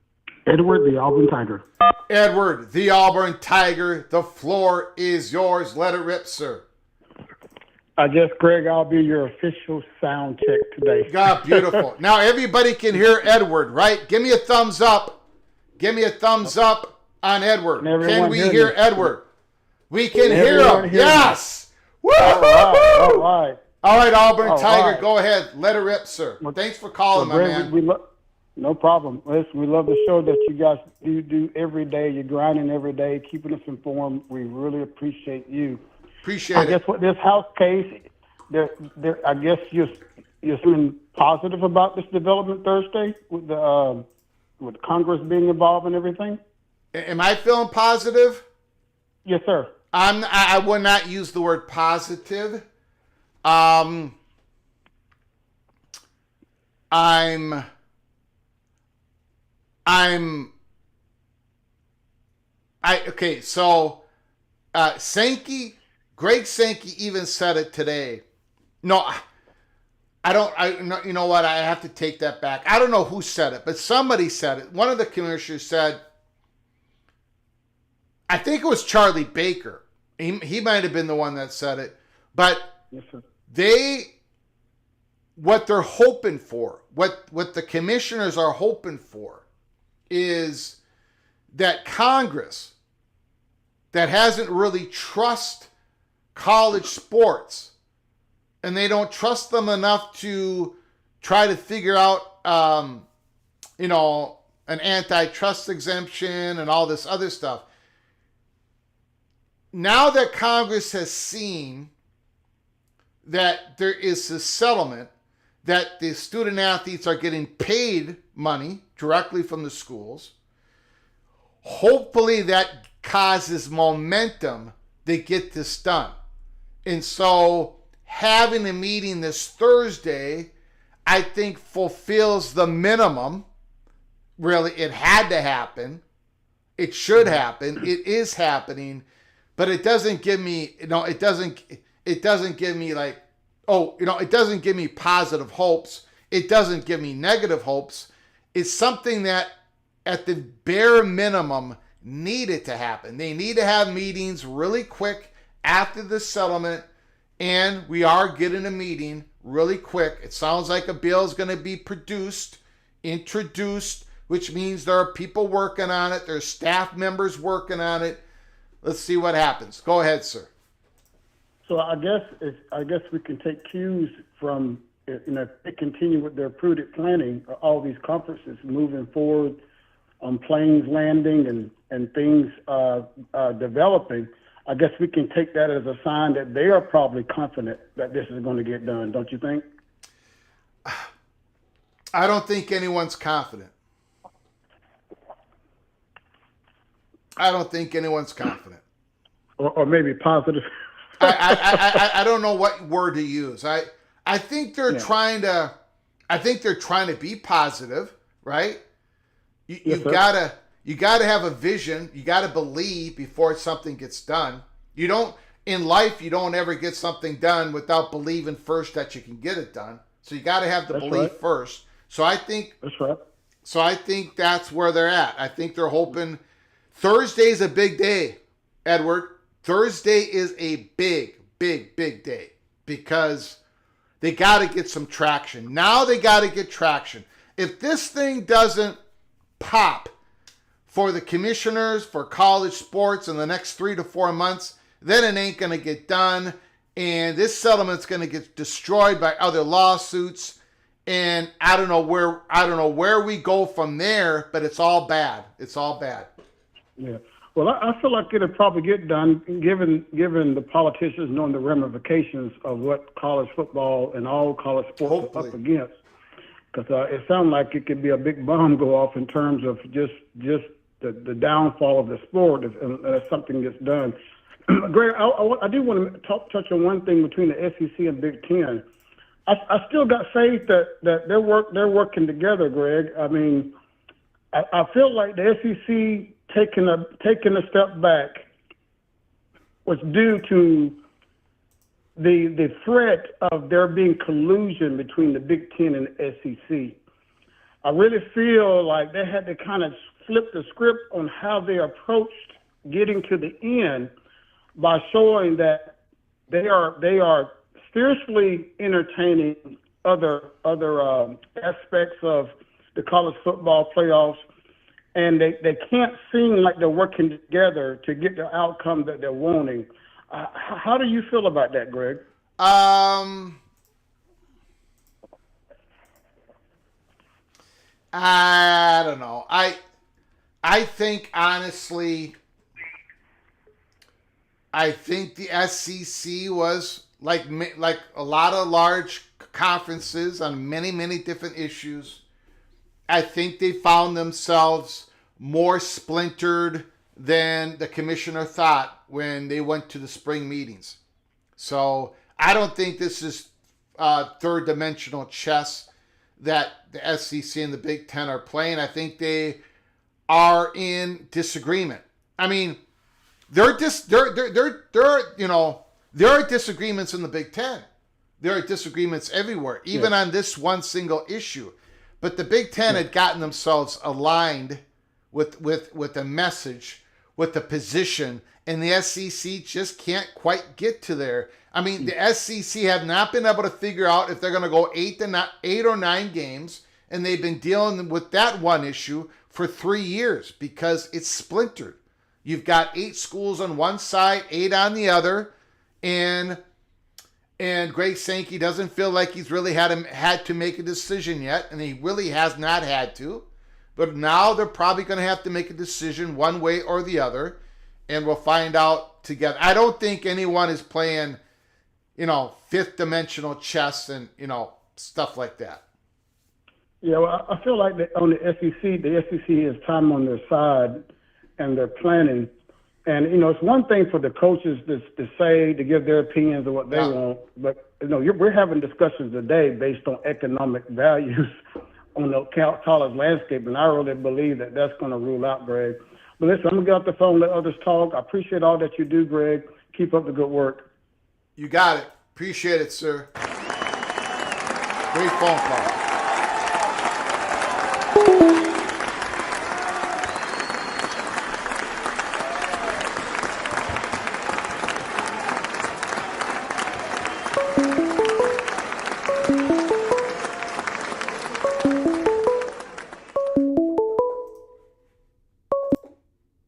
Edward the Auburn Tiger. Edward the Auburn Tiger, the floor is yours. Let it rip, sir. I guess, Greg, I'll be your official sound check today. God, beautiful. Now everybody can hear Edward, right? Give me a thumbs up. Give me a thumbs up on Edward. Can we hear Edward? We can hear him. Yes. Woo! All right. All right, Auburn Tiger, go ahead. Let it rip, sir. Thanks for calling, my man. No problem. Listen, we love the show that you guys do every day. You're grinding every day, keeping us informed. We really appreciate you. Appreciate it. I guess what this House case, I guess you're feeling positive about this development Thursday with with Congress being involved and everything. Am I feeling positive? Yes, sir. I would not use the word positive. Okay, so Greg Sankey even said it today. No, you know what? I have to take that back. I don't know who said it, but somebody said it. One of the commissioners said, I think it was Charlie Baker. He might have been the one that said it. But yes, sir. what they're hoping for, what the commissioners are hoping for is that Congress that hasn't really trust college sports, and they don't trust them enough to try to figure out you know, an antitrust exemption and all this other stuff. Now that Congress has seen that there is a settlement, that the student athletes are getting paid money directly from the schools, hopefully that causes momentum to get this done. And so having a meeting this Thursday, I think fulfills the minimum. Really, it had to happen. It should happen. It is happening, but it doesn't give me, it doesn't give me like, it doesn't give me positive hopes. It doesn't give me negative hopes. It's something that at the bare minimum needed to happen. They need to have meetings really quick after the settlement, and we are getting a meeting really quick. It sounds like a bill is going to be introduced, which means there are people working on it. There's staff members working on it. Let's see what happens. Go ahead, sir. So I guess we can take cues from, if they continue with their prudent planning, all these conferences moving forward on planes landing and things developing. I guess we can take that as a sign that they are probably confident that this is going to get done. Don't you think? I don't think anyone's confident. I don't think anyone's confident. Or maybe positive. I don't know what word to use. I think they're trying to be positive, right? You gotta have a vision. You gotta believe before something gets done. In life you don't ever get something done without believing first that you can get it done. So you gotta have the belief first. So I think that's right. So I think that's where they're at. I think they're hoping Thursday's a big day, Edward. Thursday is a big day because they got to get some traction. Now they got to get traction. If this thing doesn't pop for the commissioners for college sports in the next 3 to 4 months, then it ain't going to get done. And this settlement's going to get destroyed by other lawsuits. And I don't know where we go from there, but it's all bad. It's all bad. Yeah. Well, I feel like it'll probably get done, given the politicians knowing the ramifications of what college football and all college sports are up against. Because it sounds like it could be a big bomb go off in terms of just the downfall of the sport if something gets done. Greg, I do want to touch on one thing between the SEC and Big Ten. I still got faith that they're working together, Greg. I mean, I feel like the SEC taking a step back was due to the threat of there being collusion between the Big Ten and the SEC. I really feel like they had to kind of flip the script on how they approached getting to the end by showing that they are fiercely entertaining other aspects of the college football playoffs. And they can't seem like they're working together to get the outcome that they're wanting. How do you feel about that, Greg? I don't know. I think honestly, I think the SEC was like a lot of large conferences on many different issues. I think they found themselves more splintered than the commissioner thought when they went to the spring meetings. So I don't think this is third dimensional chess that the SEC and the Big Ten are playing. I think they are in disagreement. I mean, there are disagreements in the Big Ten. There are disagreements everywhere, even on this one single issue. But the Big Ten had gotten themselves aligned with the message, with the position, and the SEC just can't quite get to there. I mean, the SEC have not been able to figure out if they're going to go 8 or 9 games, and they've been dealing with that one issue for 3 years because it's splintered. You've got 8 schools on one side, 8 on the other, and And Greg Sankey doesn't feel like he's really had to make a decision yet, and he really has not had to. But now they're probably going to have to make a decision one way or the other, and we'll find out together. I don't think anyone is playing, fifth dimensional chess and, stuff like that. Yeah, well, I feel like on the SEC has time on their side, and they're planning. And, it's one thing for the coaches to give their opinions of what they want, but, we're having discussions today based on economic values on the college landscape, and I really believe that that's going to rule out, Greg. But listen, I'm going to get off the phone, let others talk. I appreciate all that you do, Greg. Keep up the good work. You got it. Appreciate it, sir. Great phone call.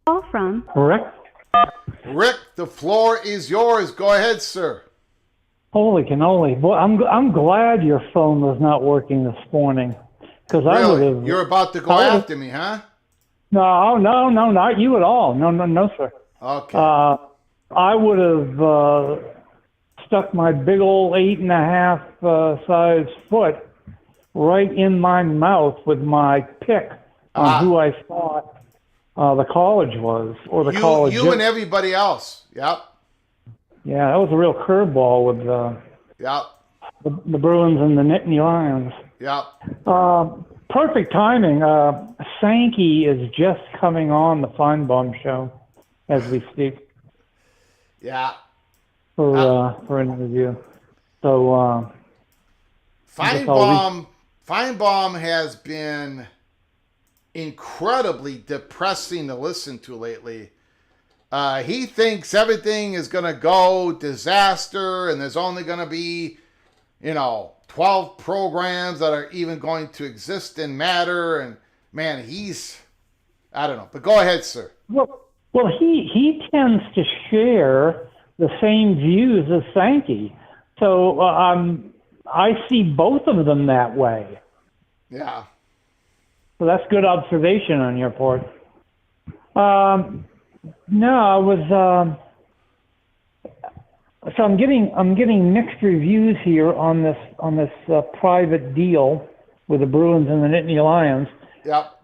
Call from Rick? Rick, the floor is yours. Go ahead, sir. Holy cannoli. Boy, I'm glad your phone was not working this morning. Because I would have... You're about to go after me, huh? No, not you at all. No, sir. Okay. I would have stuck my big old 8.5 size foot right in my mouth with my pick on who I thought the college was, or the college. You and everybody else. Yep. Yeah, that was a real curveball with the Bruins and the Nittany Lions. Yep. Perfect timing. Sankey is just coming on the Finebaum show as we speak. Yeah. For an interview. So Finebaum has been incredibly depressing to listen to lately. He thinks everything is going to go disaster, and there's only going to be, 12 programs that are even going to exist and matter. And man, I don't know. But go ahead, sir. Well, he tends to share the same views as Sankey. So I see both of them that way. Yeah. So that's good observation on your part. No, I was. So I'm getting mixed reviews here on this private deal with the Bruins and the Nittany Lions. Yep.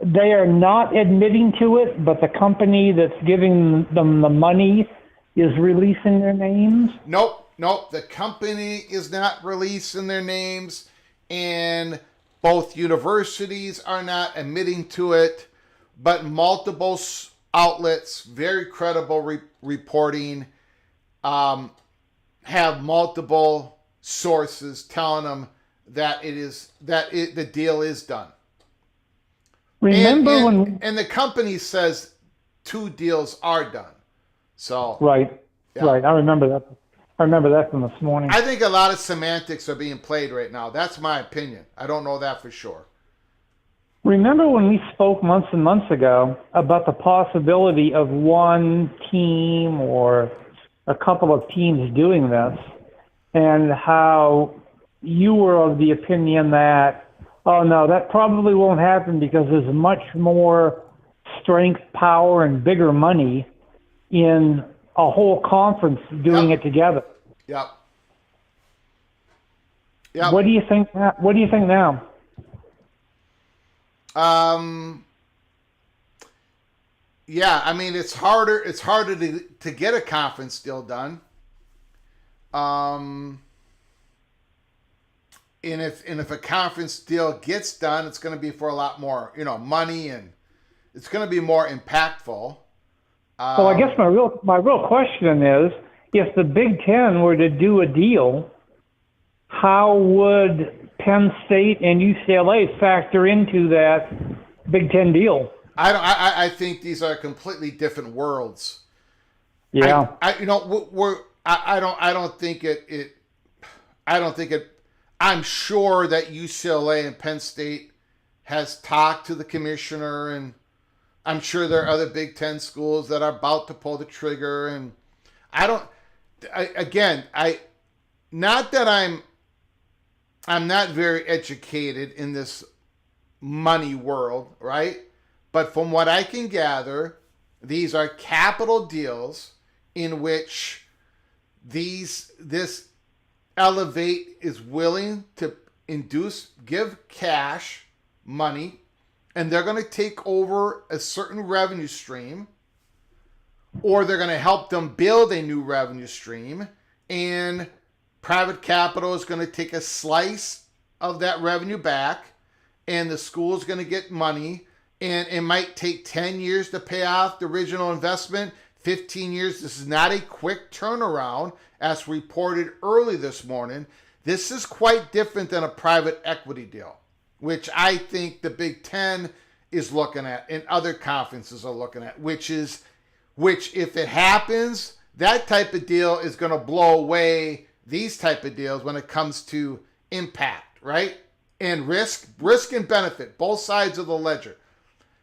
They are not admitting to it, but the company that's giving them the money is releasing their names. Nope. The company is not releasing their names, and both universities are not admitting to it, but multiple outlets, very credible reporting, have multiple sources telling them that the deal is done. Remember and the company says 2 deals are done. So right. I remember that. I remember that from this morning. I think a lot of semantics are being played right now. That's my opinion. I don't know that for sure. Remember when we spoke months and months ago about the possibility of one team or a couple of teams doing this, and how you were of the opinion that, oh no, that probably won't happen because there's much more strength, power, and bigger money in a whole conference doing it together. Yep. What do you think? What do you think now? Yeah, I mean it's harder to get a conference deal done. And if a conference deal gets done, it's going to be for a lot more, money, and it's going to be more impactful. So I guess my real question is, if the Big Ten were to do a deal, how would Penn State and UCLA factor into that Big Ten deal? I think these are completely different worlds. Yeah. I don't think it. I'm sure that UCLA and Penn State has talked to the commissioner, and I'm sure there are other Big Ten schools that are about to pull the trigger. And not that I'm not very educated in this money world, right? But from what I can gather, these are capital deals in which this Elevate is willing to give cash money, and they're going to take over a certain revenue stream, or they're going to help them build a new revenue stream, and private capital is going to take a slice of that revenue back, and the school is going to get money, and it might take 10 years to pay off the original investment, 15 years. This is not a quick turnaround, as reported early this morning. This is quite different than a private equity deal, which I think the Big Ten is looking at and other conferences are looking at, which if it happens, that type of deal is going to blow away these type of deals when it comes to impact, right? And risk and benefit, both sides of the ledger.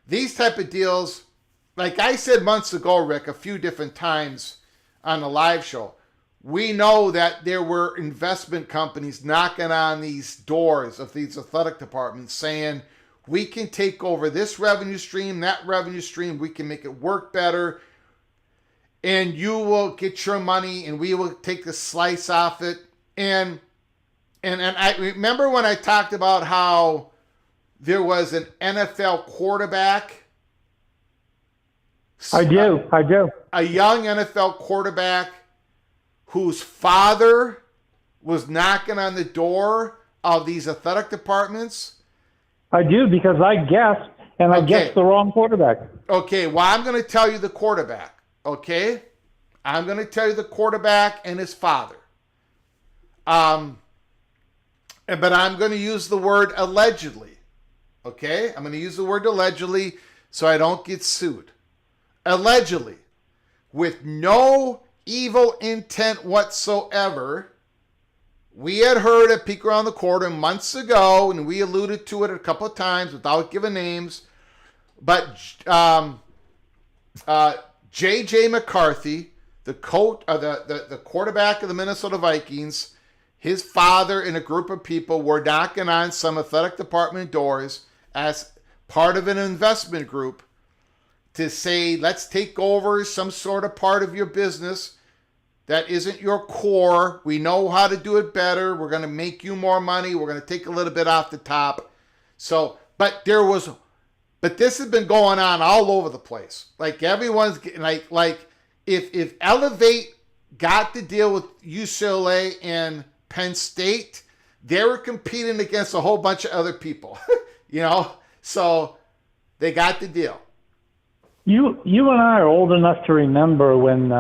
These type of deals, like I said months ago, Rick, a few different times on the live show, we know that there were investment companies knocking on these doors of these athletic departments saying, we can take over this revenue stream, that revenue stream, we can make it work better, and you will get your money and we will take a slice off it. And I remember when I talked about how there was an NFL quarterback. I do. A young NFL quarterback whose father was knocking on the door of these athletic departments. I do, because I guessed, and I guessed the wrong quarterback. Okay, well, I'm going to tell you the quarterback, okay? I'm going to tell you the quarterback and his father. But I'm going to use the word allegedly, okay? I'm going to use the word allegedly so I don't get sued. Allegedly, with no evil intent whatsoever, we had heard at Peek Around the Corner months ago, and we alluded to it a couple of times without giving names, but J.J. McCarthy, the quarterback of the Minnesota Vikings, his father and a group of people were knocking on some athletic department doors as part of an investment group to say, let's take over some sort of part of your business that isn't your core. We know how to do it better. We're going to make you more money. We're going to take a little bit off the top. So, but this has been going on all over the place. Like everyone's like if Elevate got to deal with UCLA and Penn State, they were competing against a whole bunch of other people, so they got the deal. You and I are old enough to remember when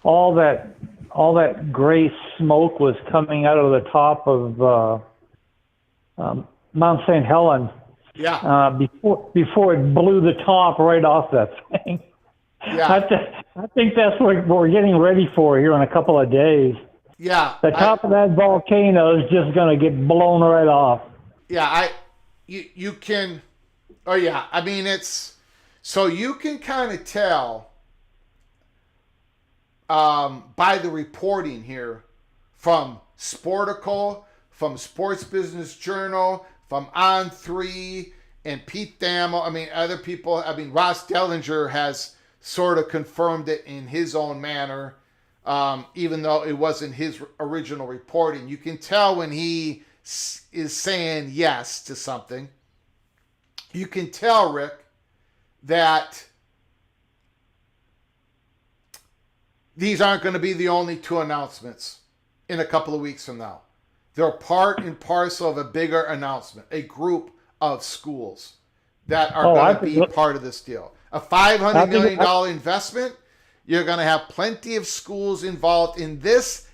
all that gray smoke was coming out of the top of Mount St. Helens. Yeah. Before it blew the top right off that thing. Yeah. I think that's what we're getting ready for here in a couple of days. Yeah. The top of that volcano is just going to get blown right off. Yeah. You can. Oh yeah. I mean, so you can kind of tell by the reporting here from Sportico, from Sports Business Journal, from On3, and Pete Thamel. I mean, other people. I mean, Ross Dellinger has sort of confirmed it in his own manner, even though it wasn't his original reporting. You can tell when he is saying yes to something. You can tell, Rick, that these aren't going to be the only two announcements in a couple of weeks from now. They're part and parcel of a bigger announcement, a group of schools that are going to be part of this deal. A $500 million investment. You're going to have plenty of schools involved in this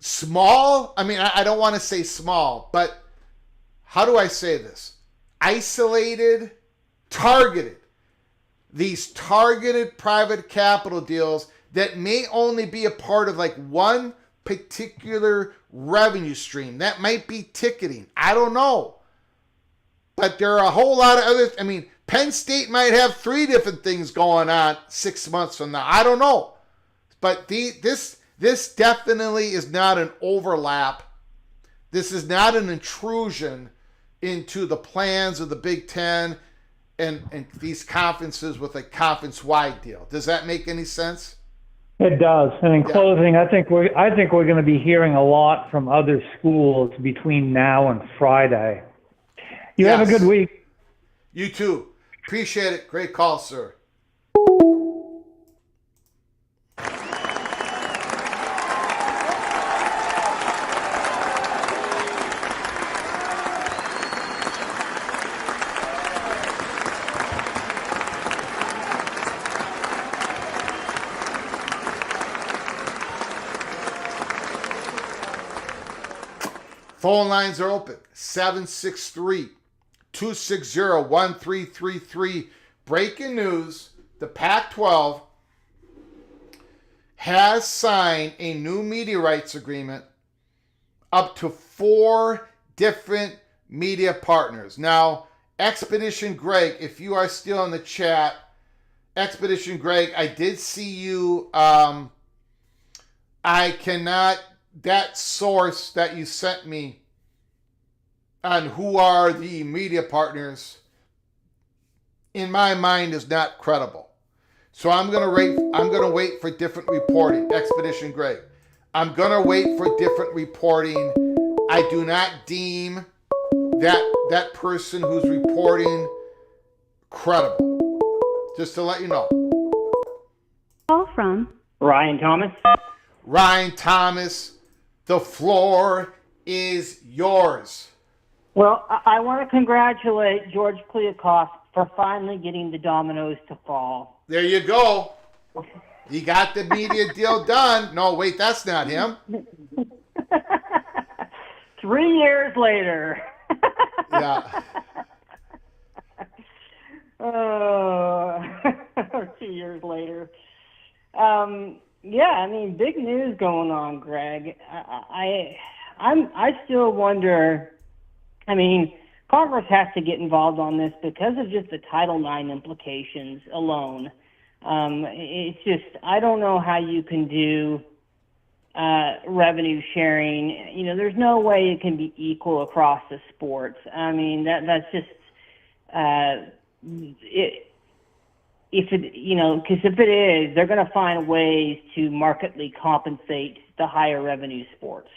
small. I mean, I don't want to say small, but how do I say this? Isolated, targeted. These targeted private capital deals that may only be a part of like one particular revenue stream. That might be ticketing. I don't know. But there are a whole lot of other. I mean, Penn State might have 3 different things going on 6 months from now. I don't know. But this This definitely is not an overlap. This is not an intrusion into the plans of the Big Ten and these conferences with a conference-wide deal. Does that make any sense? It does. And in closing, I think we're going to be hearing a lot from other schools between now and Friday. You have a good week. You too. Appreciate it. Great call, sir. Phone lines are open. 763-260-1333. Breaking news. The Pac-12 has signed a new media rights agreement up to 4 different media partners. Now, Expedition Greg, if you are still in the chat, Expedition Greg, I did see you. That source that you sent me on who are the media partners, in my mind, is not credible. So I'm gonna wait for different reporting. Expedition Greg, I'm gonna wait for different reporting. I do not deem that person who's reporting credible. Just to let you know. Call from Ryan Thomas. Ryan Thomas, the floor is yours. Well, I want to congratulate George Kliakoff for finally getting the dominoes to fall. There you go. He got the media deal done. No, wait, that's not him. 3 years later. Yeah. 2 years later. Yeah, I mean, big news going on, Greg. I still wonder. I mean, Congress has to get involved on this because of just the Title IX implications alone. It's just, I don't know how you can do revenue sharing. You know, there's no way it can be equal across the sports. I mean, that's just if it, you know, because if it is, they're going to find ways to markedly compensate the higher revenue sports.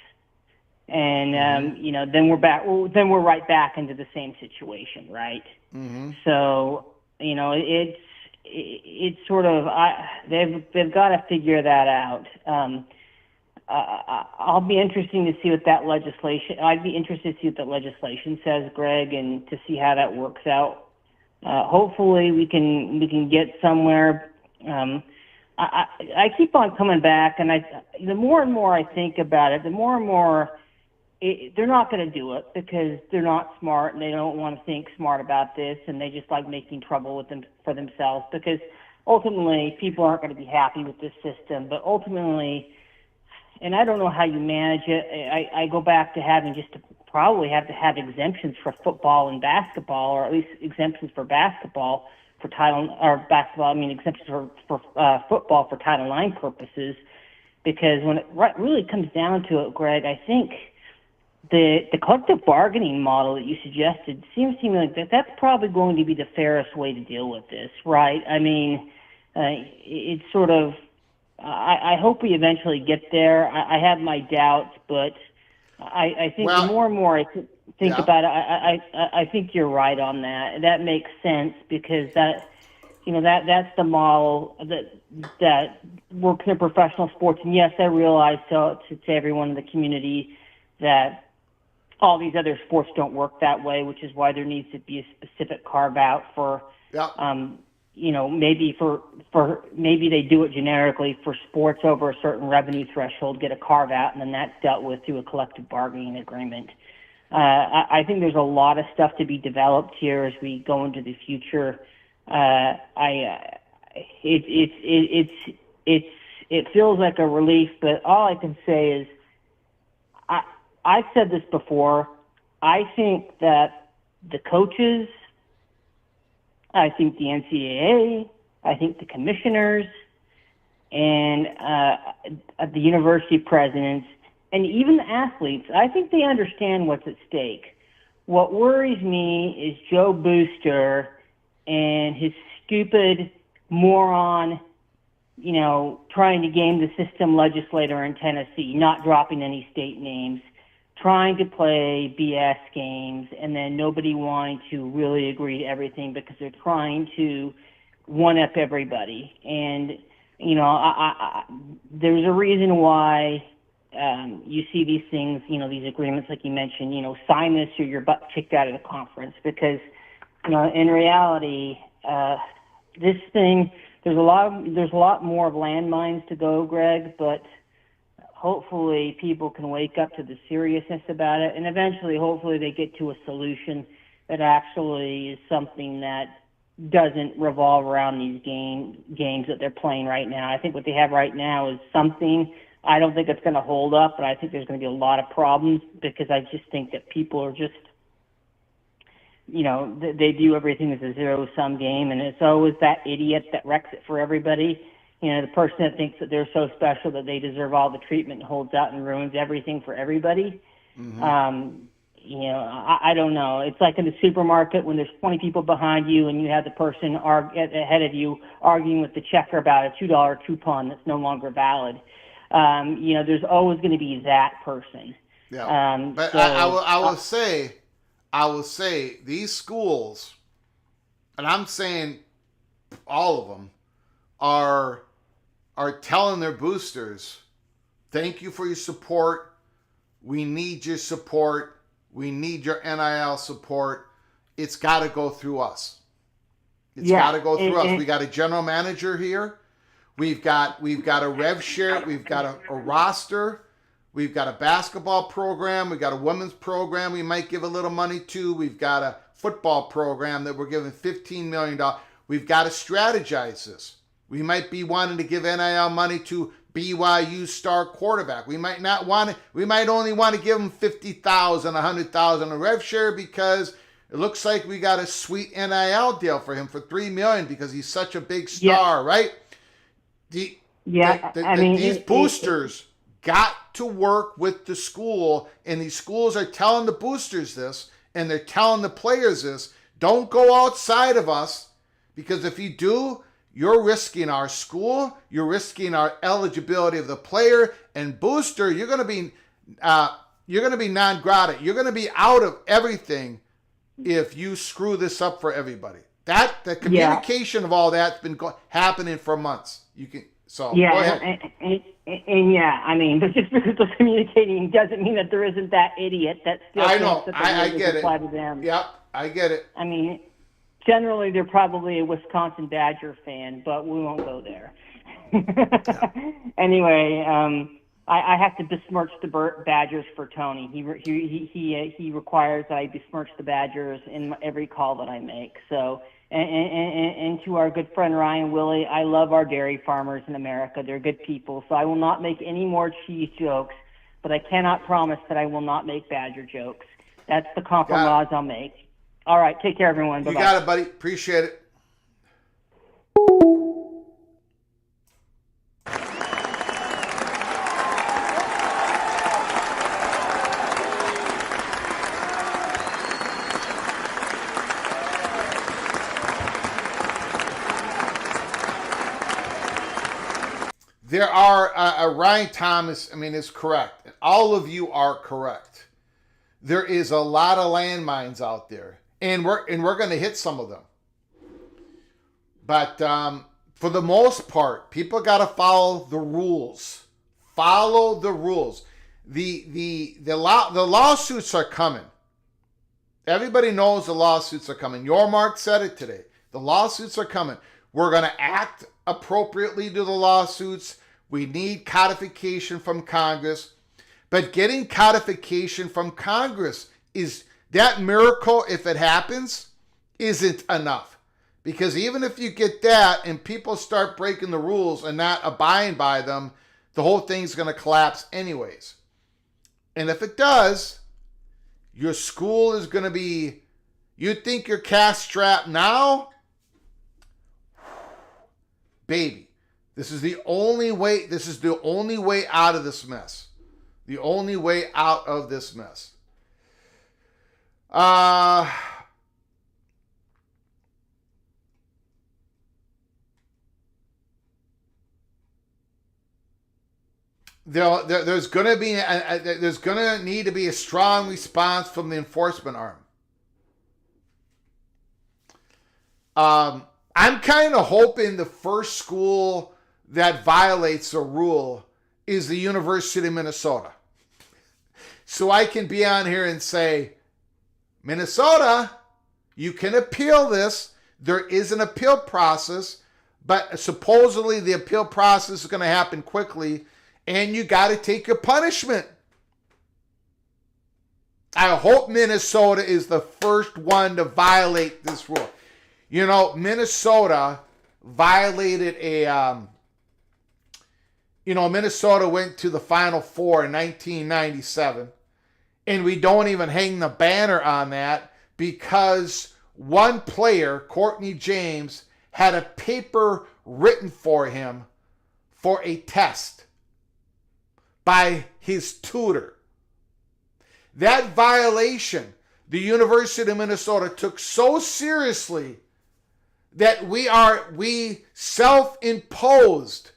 And, you know, then we're right back into the same situation, right? Mm-hmm. So, you know, it's sort of, they've got to figure that out. I'll be interested to see what that legislation, I'd be interested to see what that legislation says, Greg, and to see how that works out. Hopefully we can get somewhere. I keep on coming back, and the more and more I think about it, the more and more they're not going to do it because they're not smart and they don't want to think smart about this, and they just like making trouble with them for themselves because ultimately people aren't going to be happy with this system. But ultimately, and I don't know how you manage it. I go back to having just to probably have to have exemptions for football and basketball, or at least exemptions for basketball for exemptions for football for Title IX purposes, because when it really comes down to it, Greg, I think the collective bargaining model that you suggested seems to me like that's probably going to be the fairest way to deal with this, right? I mean, it's sort of, I hope we eventually get there. I have my doubts, but I think the more and more I think about it, I think you're right on that. That makes sense because that's the model that works in professional sports. And yes, I realize to everyone in the community that all these other sports don't work that way, which is why there needs to be a specific carve out for, maybe they do it generically for sports over a certain revenue threshold, get a carve out, and then that's dealt with through a collective bargaining agreement. I think there's a lot of stuff to be developed here as we go into the future. It feels like a relief, but all I can say is I've said this before. I think that the coaches, I think the NCAA, I think the commissioners, and the university presidents, and even the athletes, I think they understand what's at stake. What worries me is Joe Booster and his stupid moron, trying to game the system legislator in Tennessee, not dropping any state names, trying to play BS games, and then nobody wanting to really agree to everything because they're trying to one-up everybody. And, there's a reason why you see these things, these agreements like you mentioned, sign this or your butt kicked out of the conference because, in reality, this thing, there's a lot more of landmines to go, Greg, but hopefully people can wake up to the seriousness about it, and eventually, hopefully, they get to a solution that actually is something that doesn't revolve around these games that they're playing right now. I think what they have right now is something. I don't think it's going to hold up, but I think there's going to be a lot of problems because I just think that people are just, they view everything as a zero-sum game, and it's always that idiot that wrecks it for everybody. The person that thinks that they're so special that they deserve all the treatment and holds out and ruins everything for everybody. Mm-hmm. I don't know. It's like in the supermarket when there's 20 people behind you and you have the person ahead of you arguing with the checker about a $2 coupon that's no longer valid. There's always going to be that person. Yeah. But so, I will say these schools, and I'm saying all of them, are telling their boosters, thank you for your support. We need your support. We need your NIL support. It's got to go through us. It's got to go through us. We got a general manager here. We've got a Revshare. We've got a roster. We've got a basketball program. We've got a women's program we might give a little money to. We've got a football program that we're giving $15 million. We've got to strategize this. We might be wanting to give NIL money to BYU star quarterback. We might not want to. We might only want to give him $50,000, $100,000 a Revshare because it looks like we got a sweet NIL deal for him for $3 million because he's such a big star, right? These boosters got to work with the school, and these schools are telling the boosters this, and they're telling the players this. Don't go outside of us, because if you do, you're risking our school, you're risking our eligibility of the player, and booster, you're going to be non grata. You're going to be out of everything if you screw this up for everybody. The communication of all that's been happening for months. Go ahead. But just because they're communicating doesn't mean that there isn't that idiot that still thinks that I get it. To them. Yep, I get it. Generally they're probably a Wisconsin Badger fan, but we won't go there. Anyway, I have to besmirch the Badgers for Tony. He requires that I besmirch the Badgers in every call that I make. So. And to our good friend Ryan Willie, I love our dairy farmers in America. They're good people. So I will not make any more cheese jokes, but I cannot promise that I will not make Badger jokes. That's the compromise I'll make. All right. Take care, everyone. Bye-bye. You got it, buddy. Appreciate it. There are, Ryan Thomas, is correct. All of you are correct. There is a lot of landmines out there, and we're going to hit some of them. But for the most part, people got to follow the rules. Follow the rules. The lawsuits are coming. Everybody knows the lawsuits are coming. Yormark said it today. The lawsuits are coming. We're going to act appropriately to the lawsuits. We need codification from Congress. But getting codification from Congress is that miracle, if it happens, isn't enough. Because even if you get that and people start breaking the rules and not abiding by them, the whole thing's going to collapse anyways. And if it does, your school is going to be, you think you're cash strapped now? Baby. This is the only way. This is the only way out of this mess. The only way out of this mess. There's going to need to be a strong response from the enforcement arm. I'm kind of hoping the first school that violates a rule is the University of Minnesota. So I can be on here and say, Minnesota, you can appeal this. There is an appeal process, but supposedly the appeal process is going to happen quickly, and you got to take your punishment. I hope Minnesota is the first one to violate this rule. You know, Minnesota violated Minnesota went to the Final Four in 1997, and we don't even hang the banner on that because one player, Courtney James, had a paper written for him for a test by his tutor. That violation, the University of Minnesota took so seriously that we self-imposed.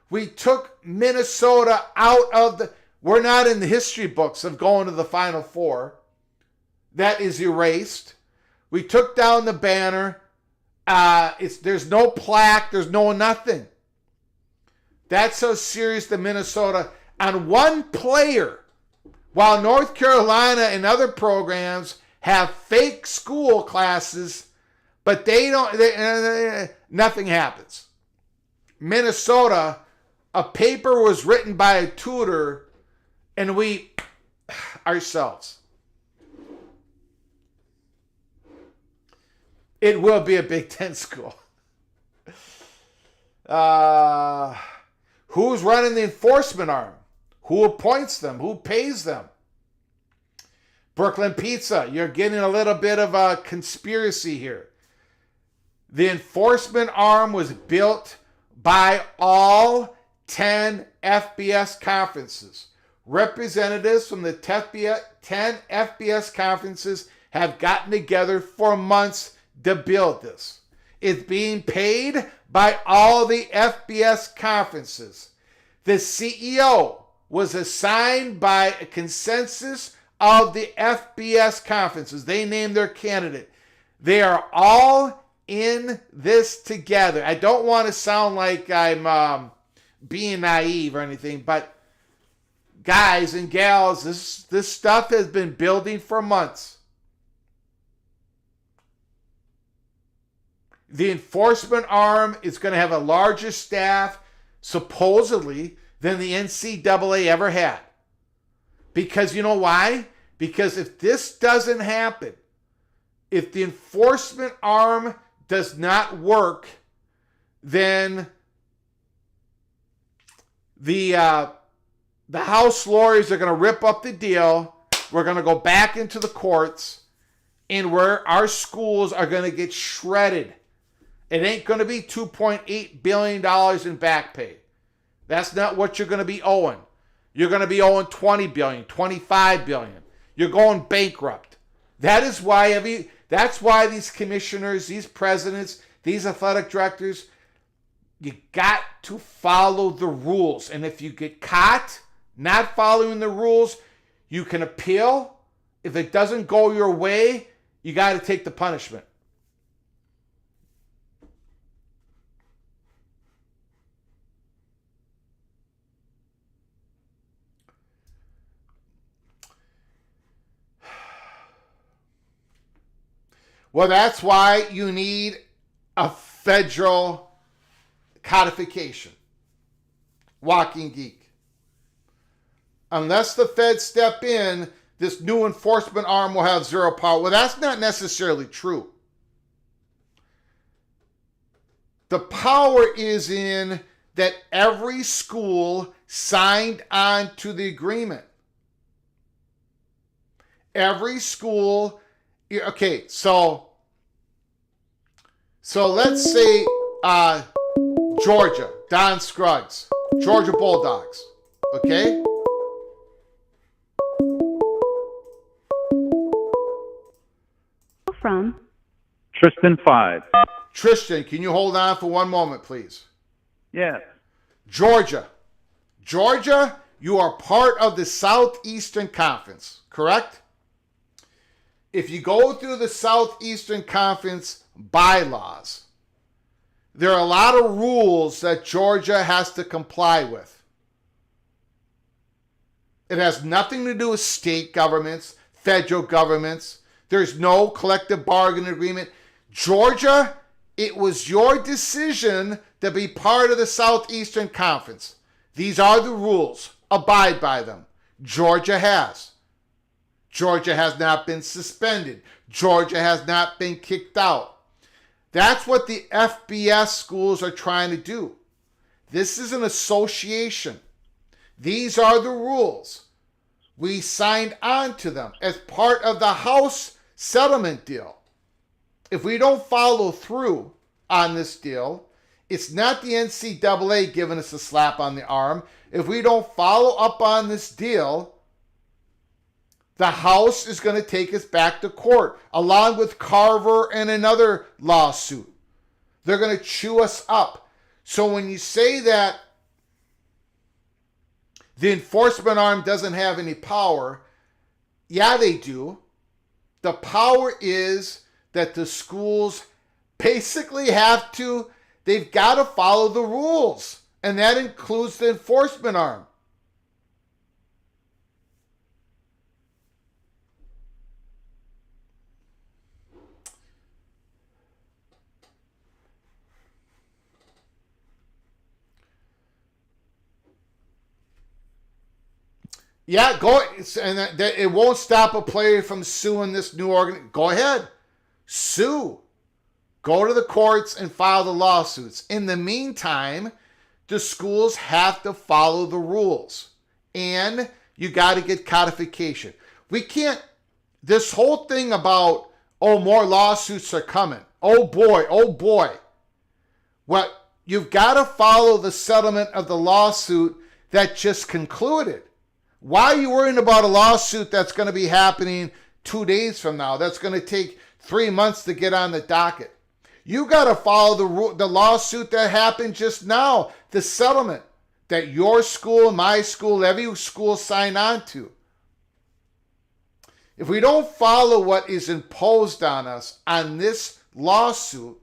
We took Minnesota out of the... We're not in the history books of going to the Final Four. That is erased. We took down the banner. There's no plaque. There's no nothing. That's how serious the Minnesota... On one player, while North Carolina and other programs have fake school classes, but nothing happens. Minnesota, a paper was written by a tutor, and we, ourselves. It will be a Big Ten school. Who's running the enforcement arm? Who appoints them? Who pays them? Brooklyn Pizza, you're getting a little bit of a conspiracy here. The enforcement arm was built by all 10 FBS conferences. Representatives from the 10 FBS conferences have gotten together for months to build this. It's being paid by all the FBS conferences. The CEO was assigned by a consensus of the FBS conferences. They named their candidate. They are all in this together. I don't want to sound like I'm being naive or anything, but guys and gals, this stuff has been building for months. The enforcement arm is going to have a larger staff, supposedly, than the NCAA ever had. Because you know why? Because if this doesn't happen, if the enforcement arm does not work, then the House lawyers are going to rip up the deal. We're going to go back into the courts, and where our schools are going to get shredded. It ain't going to be $2.8 billion in back pay. That's not what you're going to be owing. You're going to be owing $20 billion, $25 billion. You're going bankrupt. That's why these commissioners, these presidents, these athletic directors, you got to follow the rules. And if you get caught not following the rules, you can appeal. If it doesn't go your way, you got to take the punishment. Well, that's why you need a federal codification. Walking geek. Unless the feds step in, this new enforcement arm will have zero power. Well, that's not necessarily true. The power is in that every school signed on to the agreement. Every school... Okay, so let's say Georgia Don Scruggs, Georgia Bulldogs. Okay? From Tristan 5. Tristan, can you hold on for one moment, please? Yes. Georgia. Georgia, you are part of the Southeastern Conference, correct? If you go through the Southeastern Conference bylaws, there are a lot of rules that Georgia has to comply with. It has nothing to do with state governments, federal governments. There's no collective bargaining agreement. Georgia, it was your decision to be part of the Southeastern Conference. These are the rules. Abide by them. Georgia has. Georgia has not been suspended. Georgia has not been kicked out. That's what the FBS schools are trying to do. This is an association. These are the rules. We signed on to them as part of the House settlement deal. If we don't follow through on this deal, it's not the NCAA giving us a slap on the arm. If we don't follow up on this deal, the House is going to take us back to court, along with Carver and another lawsuit. They're going to chew us up. So when you say that the enforcement arm doesn't have any power, yeah, they do. The power is that the schools basically they've got to follow the rules. And that includes the enforcement arm. Yeah, go, and it won't stop a player from suing this new organ. Go ahead, sue. Go to the courts and file the lawsuits. In the meantime, the schools have to follow the rules. And you got to get codification. We can't, this whole thing about, oh, more lawsuits are coming. Oh boy, oh boy. Well, you've got to follow the settlement of the lawsuit that just concluded. Why are you worrying about a lawsuit that's going to be happening 2 days from now? That's going to take 3 months to get on the docket. You got to follow the lawsuit that happened just now, the settlement that your school, my school, every school signed on to. If we don't follow what is imposed on us on this lawsuit,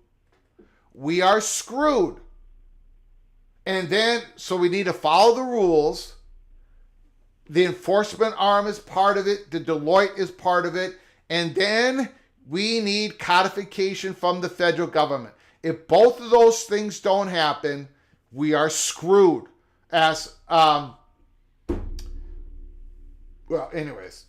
we are screwed. And then, so we need to follow the rules. The enforcement arm is part of it. The Deloitte is part of it. And then we need codification from the federal government. If both of those things don't happen, we are screwed. Anyways.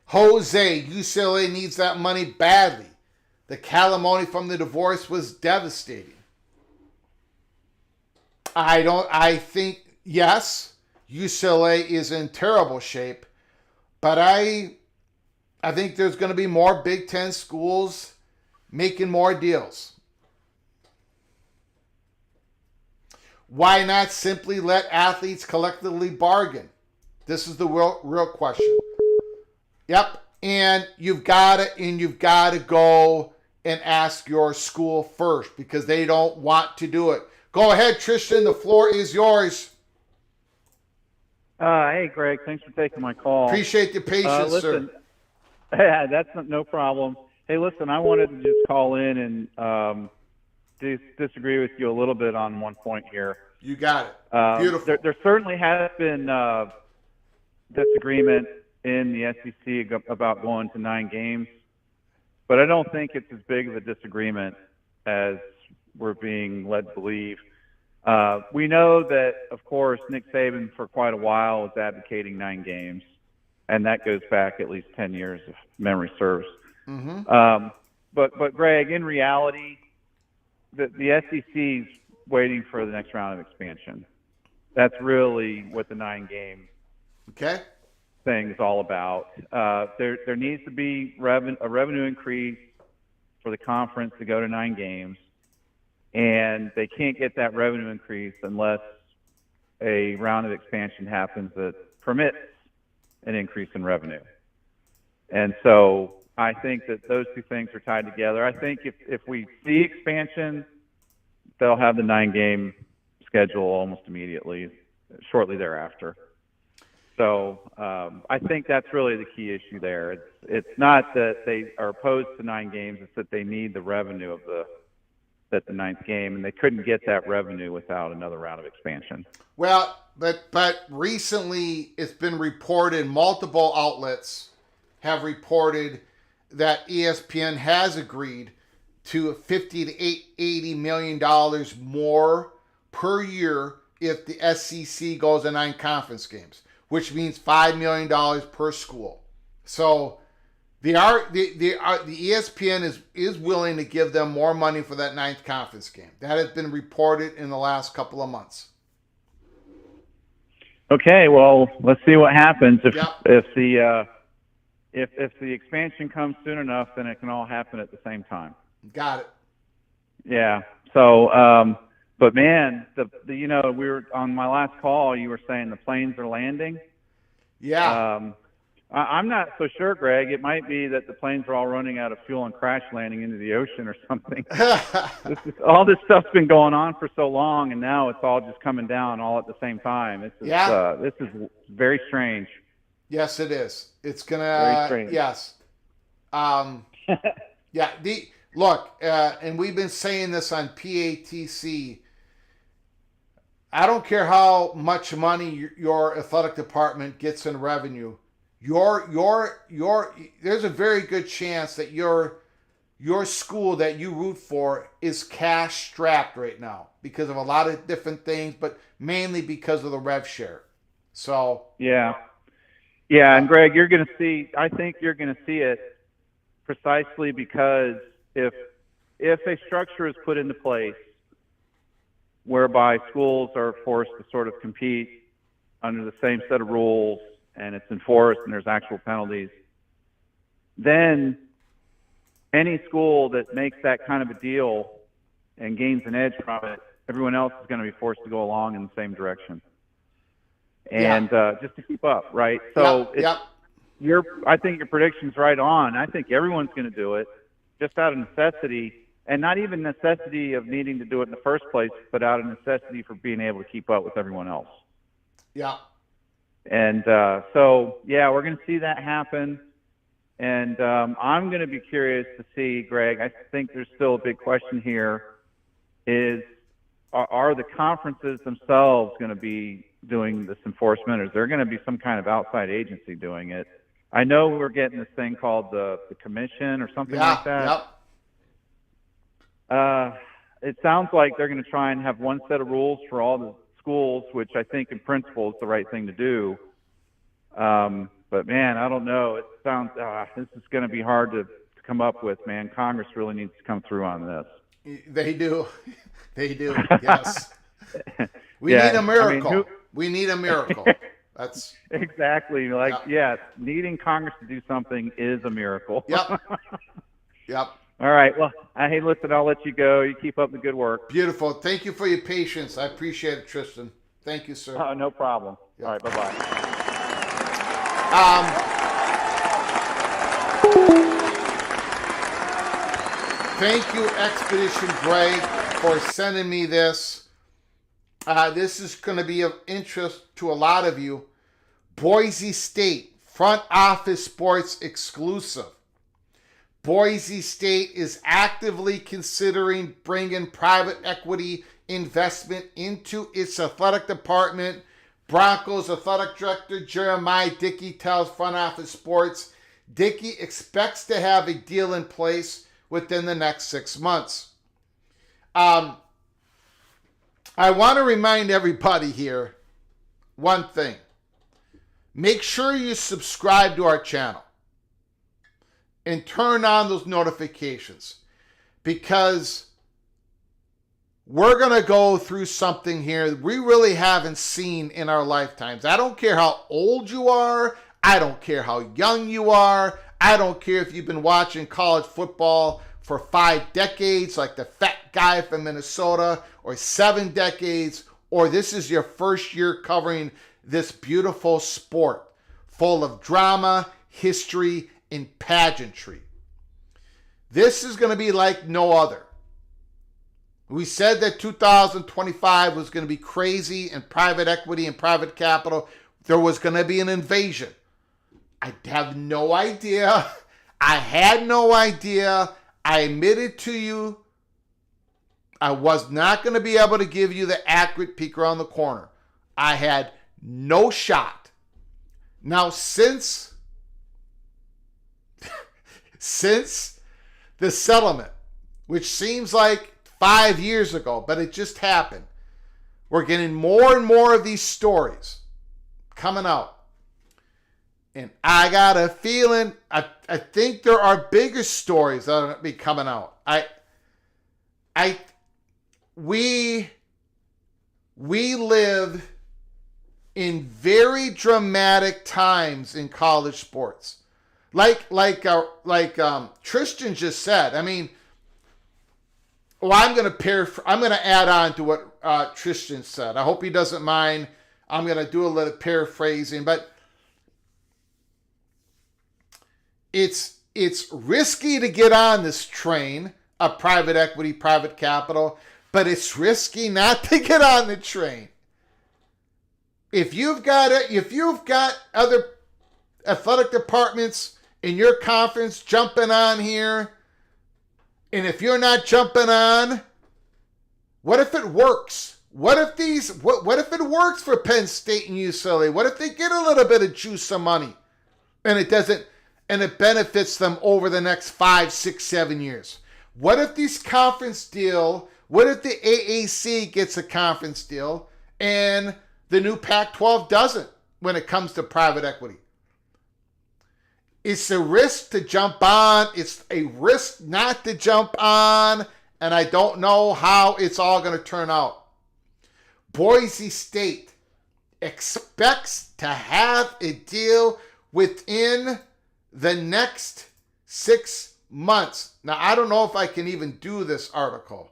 Jose, UCLA needs that money badly. The calamity from the divorce was devastating. I think, yes, UCLA is in terrible shape, but I think there's going to be more Big Ten schools making more deals. Why not simply let athletes collectively bargain? This is the real question. Yep, and you've got to go and ask your school first because they don't want to do it. Go ahead, Tristan. The floor is yours. Hey, Greg. Thanks for taking my call. Appreciate the patience, listen, sir. Yeah, that's no problem. Hey, listen, I wanted to just call in and disagree with you a little bit on one point here. You got it. Beautiful. There certainly has been disagreement in the SEC about going to 9 games, but I don't think it's as big of a disagreement as we're being led to believe. We know that, of course, Nick Saban for quite a while was advocating 9 games, and that goes back at least 10 years if memory serves. Mm-hmm. But Greg, in reality, the SEC's waiting for the next round of expansion. That's really what the 9-game thing is all about. There needs to be a revenue increase for the conference to go to 9 games, and they can't get that revenue increase unless a round of expansion happens that permits an increase in revenue. And so I think that those two things are tied together. I think if we see expansion, they'll have the 9-game schedule almost immediately, shortly thereafter. So I think that's really the key issue there. It's not that they are opposed to 9 games; it's that they need the revenue of the 9th game, and they couldn't get that revenue without another round of expansion. Well, but recently it's been reported, multiple outlets have reported that ESPN has agreed to $50 to $80 million more per year if the SEC goes to 9 conference games, which means $5 million per school. So the ESPN is willing to give them more money for that 9th conference game. That has been reported in the last couple of months. Okay, well, let's see what happens if Yep. if the expansion comes soon enough, then it can all happen at the same time. Got it. Yeah. So, but man, we were on my last call. You were saying the planes are landing. Yeah. I'm not so sure, Greg. It might be that the planes are all running out of fuel and crash landing into the ocean or something. All this stuff's been going on for so long, and now it's all just coming down all at the same time. This is very strange. Yes, it is. It's Very gonna. strange. Yes. Yeah. Look, and we've been saying this on PATC. I don't care how much money your athletic department gets in revenue. There's a very good chance that your school that you root for is cash strapped right now because of a lot of different things, but mainly because of the Revshare. So yeah, and Greg, I think you're gonna see it precisely because if a structure is put into place whereby schools are forced to sort of compete under the same set of rules, and it's enforced and there's actual penalties, then any school that makes that kind of a deal and gains an edge from it, everyone else is going to be forced to go along in the same direction. And just to keep up, right? So I think your prediction's right on. I think everyone's going to do it just out of necessity, and not even necessity of needing to do it in the first place, but out of necessity for being able to keep up with everyone else. Yeah. And so, we're going to see that happen. And I'm going to be curious to see, Greg, I think there's still a big question here, is are the conferences themselves going to be doing this enforcement, or is there going to be some kind of outside agency doing it? I know we're getting this thing called the commission or something like that. It sounds like they're going to try and have one set of rules for all the schools, which I think in principle is the right thing to do. But man, I don't know. It sounds this is going to be hard to come up with, man. Congress really needs to come through on this. They do. Yes. We need a miracle. We need a miracle. That's exactly yes. Needing Congress to do something is a miracle. Yep. All right. Well, hey, listen, I'll let you go. You keep up the good work. Beautiful. Thank you for your patience. I appreciate it, Tristan. Thank you, sir. Oh, no problem. Yep. All right. Bye-bye. Thank you, Expedition Greg, for sending me this. This is going to be of interest to a lot of you. Boise State, front office sports exclusive. Boise State is actively considering bringing private equity investment into its athletic department. Broncos athletic director Jeremiah Dicki tells Front Office Sports Dicki expects to have a deal in place within the next 6 months. I want to remind everybody here one thing. Make sure you subscribe to our channel and turn on those notifications, because we're going to go through something here we really haven't seen in our lifetimes. I don't care how old you are. I don't care how young you are. I don't care if you've been watching college football for 5 decades, like the fat guy from Minnesota, or 7 decades, or this is your first year covering this beautiful sport full of drama, history, and pageantry. This is going to be like no other. We said that 2025 was going to be crazy in private equity and private capital. There was going to be an invasion. I have no idea. I had no idea. I admitted to you I was not going to be able to give you the accurate peek around the corner. I had no shot. Now, since the settlement, which seems like 5 years ago, but it just happened, we're getting more and more of these stories coming out. And I got a feeling, I think there are bigger stories that are going to be coming out. We live in very dramatic times in college sports. Like Tristan just said. I mean, I'm going to add on to what Tristan said. I hope he doesn't mind. I'm going to do a little paraphrasing, but it's risky to get on this train of private equity, private capital, but it's risky not to get on the train. If you've got other athletic departments in your conference jumping on here, and if you're not jumping on, what if it works? What if it works for Penn State and UCLA? What if they get a little bit of juice of money and it benefits them over the next 5, 6, 7 years? What if these conference deal, what if the AAC gets a conference deal and the new Pac-12 doesn't when it comes to private equity? It's a risk to jump on. It's a risk not to jump on. And I don't know how it's all going to turn out. Boise State expects to have a deal within the next 6 months. Now, I don't know if I can even do this article.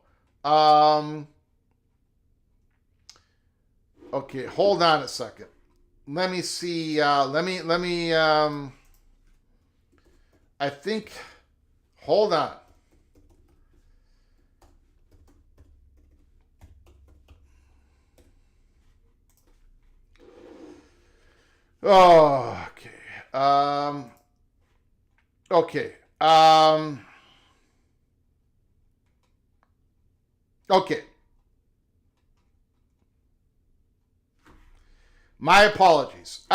Okay, hold on a second. Let me see. I think, hold on. Oh, okay. Okay. Okay. My apologies.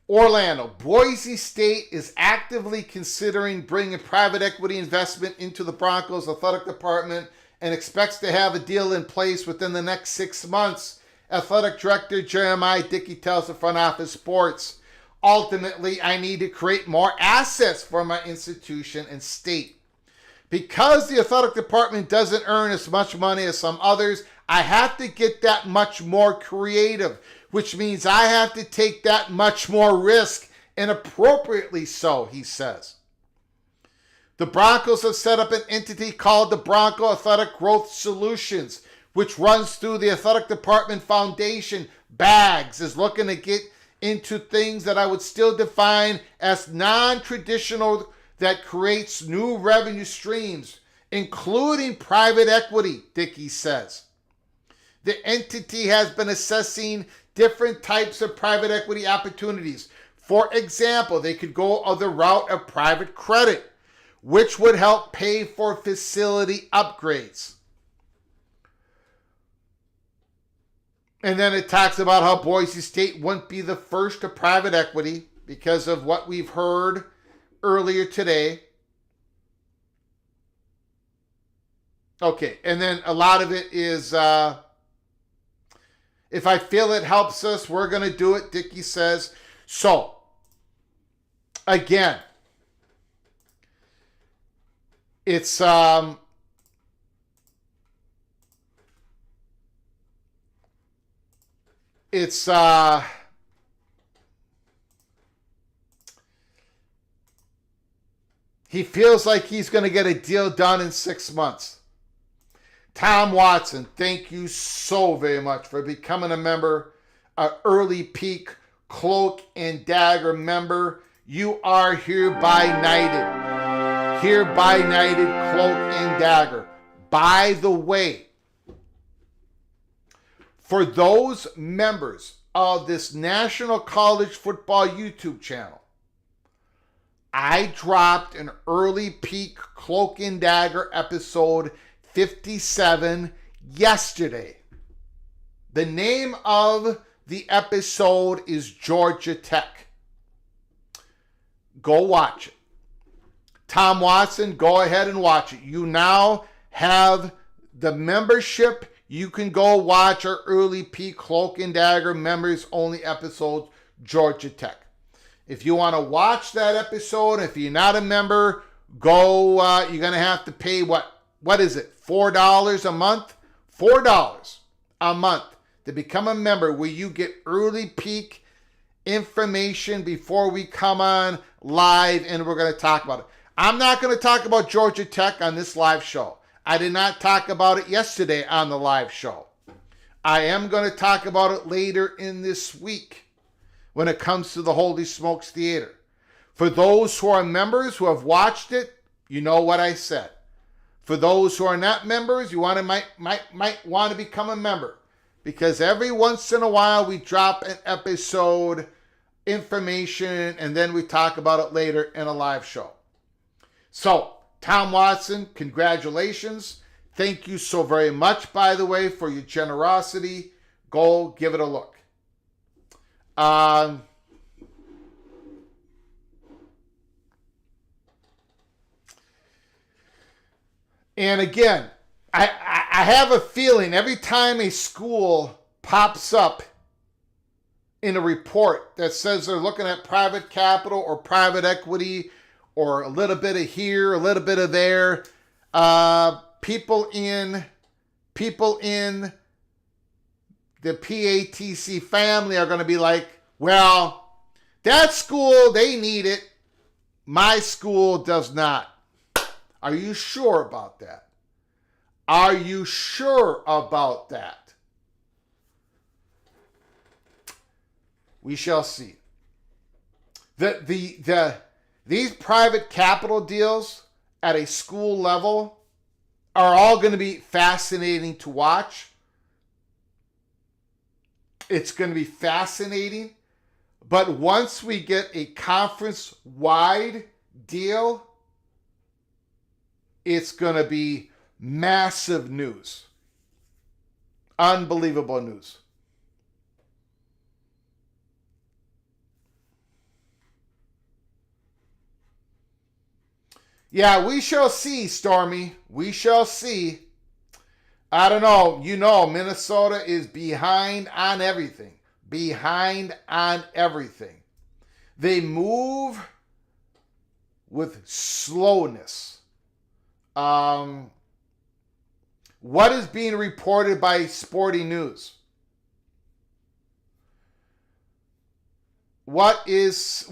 Orlando. Boise State is actively considering bringing private equity investment into the Broncos athletic department and expects to have a deal in place within the next 6 months. Athletic director Jeremiah Dicki tells the front office sports. Ultimately, I need to create more assets for my institution and state. Because the athletic department doesn't earn as much money as some others, I have to get that much more creative, which means I have to take that much more risk, and appropriately so, he says. The Broncos have set up an entity called the Bronco Athletic Growth Solutions, which runs through the athletic department foundation. Bags is looking to get into things that I would still define as non-traditional, that creates new revenue streams, including private equity, Dicki says. The entity has been assessing different types of private equity opportunities. For example, they could go the route of private credit, which would help pay for facility upgrades. And then it talks about how Boise State wouldn't be the first to private equity because of what we've heard earlier today. Okay, and then a lot of it is, if I feel it helps us, we're going to do it, Dicki says. So, again, it's it's he feels like he's going to get a deal done in 6 months. Tom Watson, thank you so very much for becoming a member, an early peak Cloak and Dagger member. You are hereby knighted. Hereby knighted, Cloak and Dagger. By the way, for those members of this National College Football YouTube channel, I dropped an early peak Cloak and Dagger episode 57 yesterday. The name of the episode is Georgia Tech. Go watch it. Tom Watson, go ahead and watch it. You now have the membership. You can go watch our early peak Cloak and Dagger members only episode, Georgia Tech. If you want to watch that episode, if you're not a member, go. You're going to have to pay what is it? $4 a month? $4 a month to become a member, where you get early peak information before we come on live and we're going to talk about it. I'm not going to talk about Georgia Tech on this live show. I did not talk about it yesterday on the live show. I am going to talk about it later in this week when it comes to the Holy Smokes Theater. For those who are members who have watched it, you know what I said. For those who are not members, you might want to become a member, because every once in a while we drop an episode information and then we talk about it later in a live show. So, Tom Watson, congratulations. Thank you so very much, by the way, for your generosity. Go give it a look. And again, I have a feeling every time a school pops up in a report that says they're looking at private capital or private equity or a little bit of here, a little bit of there, people in the PATC family are going to be like, well, that school, they need it. My school does not. Are you sure about that? Are you sure about that? We shall see. These private capital deals at a school level are all going to be fascinating to watch. It's going to be fascinating. But once we get a conference-wide deal, it's going to be massive news. Unbelievable news. Yeah, we shall see, Stormy. We shall see. I don't know. You know, Minnesota is behind on everything. Behind on everything. They move with slowness. What is being reported by Sporting News? What is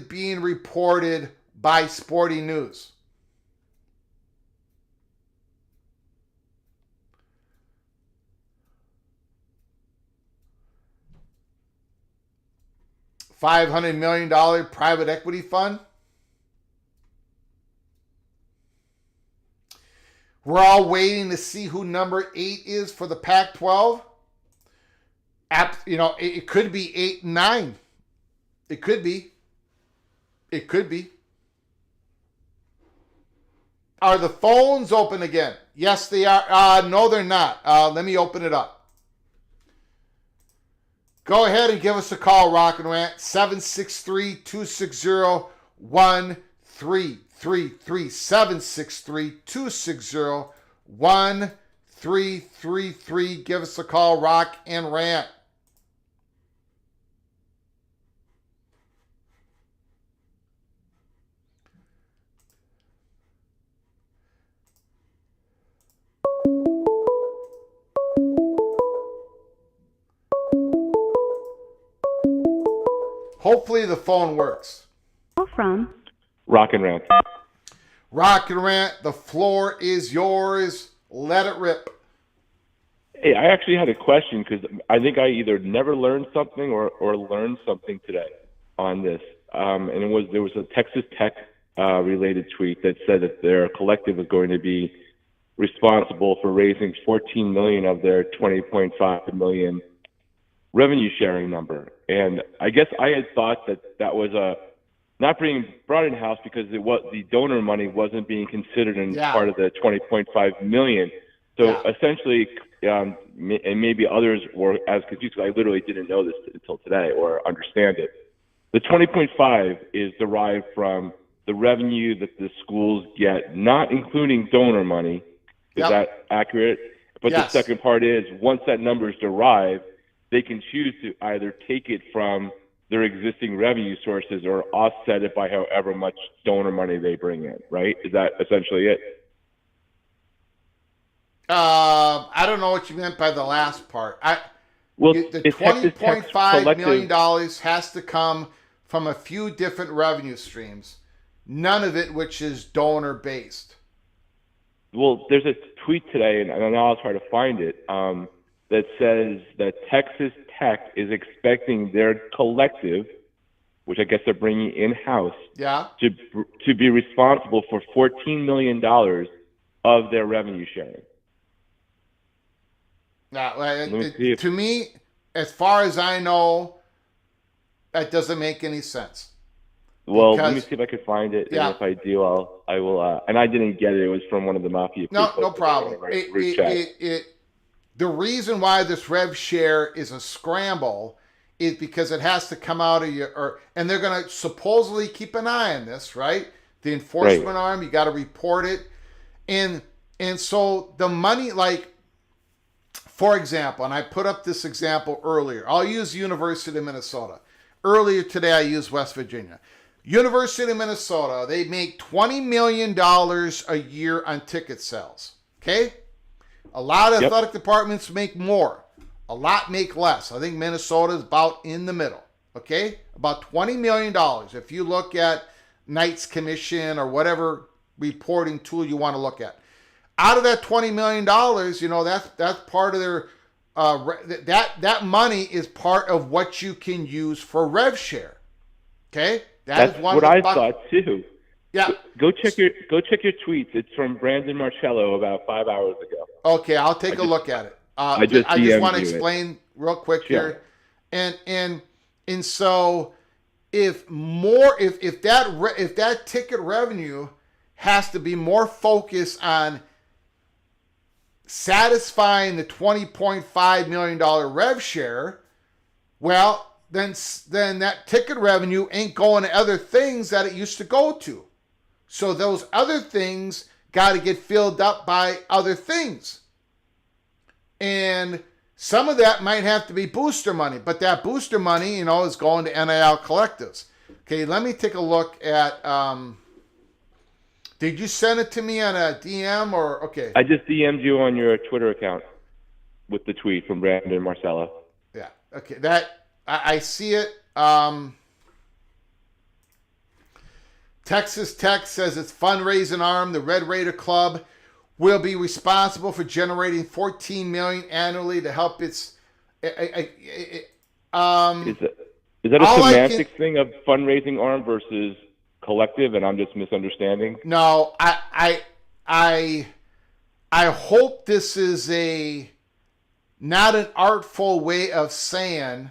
being reported by Sporting News? $500 million private equity fund. We're all waiting to see who number 8 is for the Pac-12. You know, it could be 8 and 9. It could be. It could be. Are the phones open again? Yes, they are. No, they're not. Let me open it up. Go ahead and give us a call, Rock and Rant, 763-260-1333, 763-260-1333. Give us a call, Rock and Rant. Hopefully the phone works. Call from Rock and Rant. Rock and Rant, the floor is yours. Let it rip. Hey, I actually had a question because I think I either never learned something or learned something today on this. And there was a Texas Tech related tweet that said that their collective is going to be responsible for raising $14 million of their $20.5 million revenue sharing number. And I guess I had thought that was not being brought in house because the donor money wasn't being considered in part of the $20.5 million. So essentially, and maybe others were as confused because I literally didn't know this until today or understand it. The 20.5 is derived from the revenue that the schools get, not including donor money. Is that accurate? But the second part is once that number is derived, they can choose to either take it from their existing revenue sources or offset it by however much donor money they bring in, right? Is that essentially it? I don't know what you meant by the last part. The $20.5 million has to come from a few different revenue streams, none of it which is donor based. Well, there's a tweet today, and I'll try to find it, that says that Texas Tech is expecting their collective, which I guess they're bringing in-house, to be responsible for $14 million of their revenue sharing. Now, to me, as far as I know, that doesn't make any sense. Well, let me see if I can find it, and if I do, I will. And I didn't get it; it was from one of the mafia people. No problem. The reason why this Revshare is a scramble is because it has to come out of and they're going to supposedly keep an eye on this, right? The enforcement arm, you got to report it, and so the money, like, for example, and I put up this example earlier. I'll use University of Minnesota. Earlier today, I used West Virginia. University of Minnesota, they make $20 million a year on ticket sales. Okay? A lot of athletic departments make more. A lot make less. I think Minnesota is about in the middle. Okay? About $20 million. If you look at Knights Commission or whatever reporting tool you want to look at. Out of that $20 million, that's part of their, that money is part of what you can use for Revshare. Okay? That's what I thought too. Yeah. Go check your tweets. It's from Brandon Marcello about 5 hours ago. Okay, I'll take a look at it. I just want to explain real quick here. And so if that ticket revenue has to be more focused on satisfying the $20.5 million rev share, well, then that ticket revenue ain't going to other things that it used to go to. So those other things got to get filled up by other things. And some of that might have to be booster money, but that booster money, is going to NIL collectives. Okay, let me take a look at, did you send it to me on a DM or, okay. I just DM'd you on your Twitter account with the tweet from Brandon Marcello. Yeah, okay, I see it. Texas Tech says its fundraising arm, the Red Raider Club, will be responsible for generating $14 million annually to help its. Is that a semantics thing of fundraising arm versus collective, and I'm just misunderstanding? No, I hope this is not an artful way of saying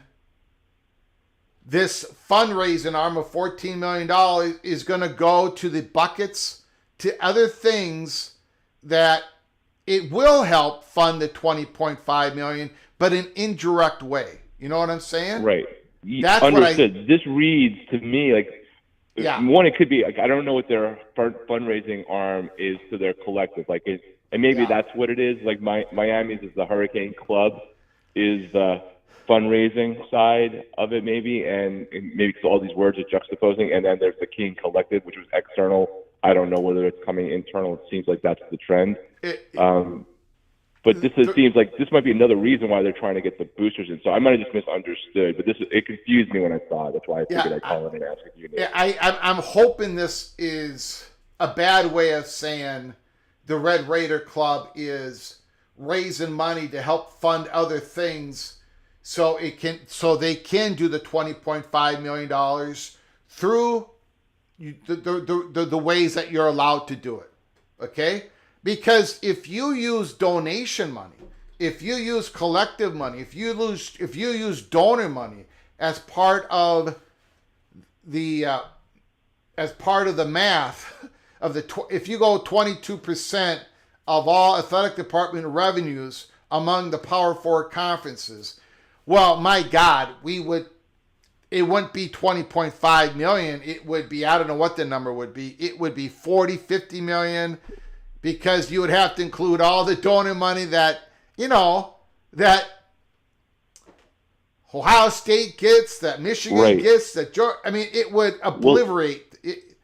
this fundraising arm of $14 million is going to go to the buckets to other things that it will help fund the $20.5 million, but in indirect way. You know what I'm saying? Right. That's understood. This reads to me like, one, it could be like, I don't know what their fundraising arm is to their collective. And maybe that's what it is. Like Miami's is the Hurricane Club is the fundraising side of it, maybe, and maybe because all these words are juxtaposing. And then there's the King Collective, which was external. I don't know whether it's coming internal. It seems like that's the trend. But seems like this might be another reason why they're trying to get the boosters in. So I might have just misunderstood, but it confused me when I saw it. That's why I figured I'd call in and ask if you knew. Yeah, I'm hoping this is a bad way of saying the Red Raider Club is raising money to help fund other things, so they can do the $20.5 million through the ways that you're allowed to do it. Okay. Because if you use donation money, if you use collective money, if you use donor money as part of the math of if you go 22% of all athletic department revenues among the Power Four conferences, well, my God, it wouldn't be 20.5 million. It would be, I don't know what the number would be. It would be 40, 50 million. Because you would have to include all the donor money that Ohio State gets, that Michigan gets, that Georgia. I mean, it would obliterate it.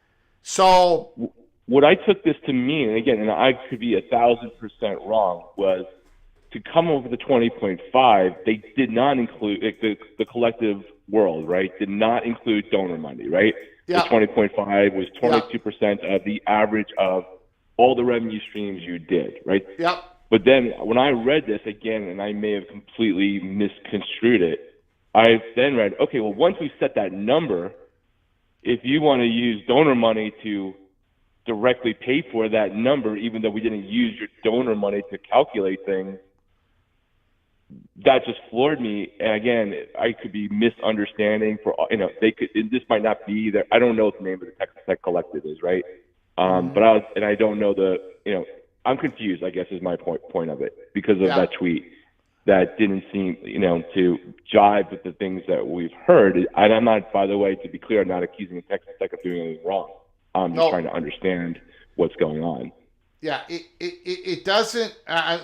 So what I took this to mean, and again, and I could be 1,000% wrong, was to come over the 20.5. They did not include the collective world, right? Did not include donor money, right? Yeah. The 20.5 was 22% of the average of all the revenue streams you did, right? Yep. But then when I read this again, and I may have completely misconstrued it, I then read, okay, well, once we set that number, if you want to use donor money to directly pay for that number, even though we didn't use your donor money to calculate things, that just floored me. And again, I could be misunderstanding this might not be there. I don't know what the name of the Texas Tech Collective is, right? But I don't know I'm confused, I guess, is my point of it, because of that tweet that didn't seem, to jive with the things that we've heard. And I'm not, by the way, to be clear, I'm not accusing Texas Tech of doing anything wrong. I'm just trying to understand what's going on. Yeah, it doesn't,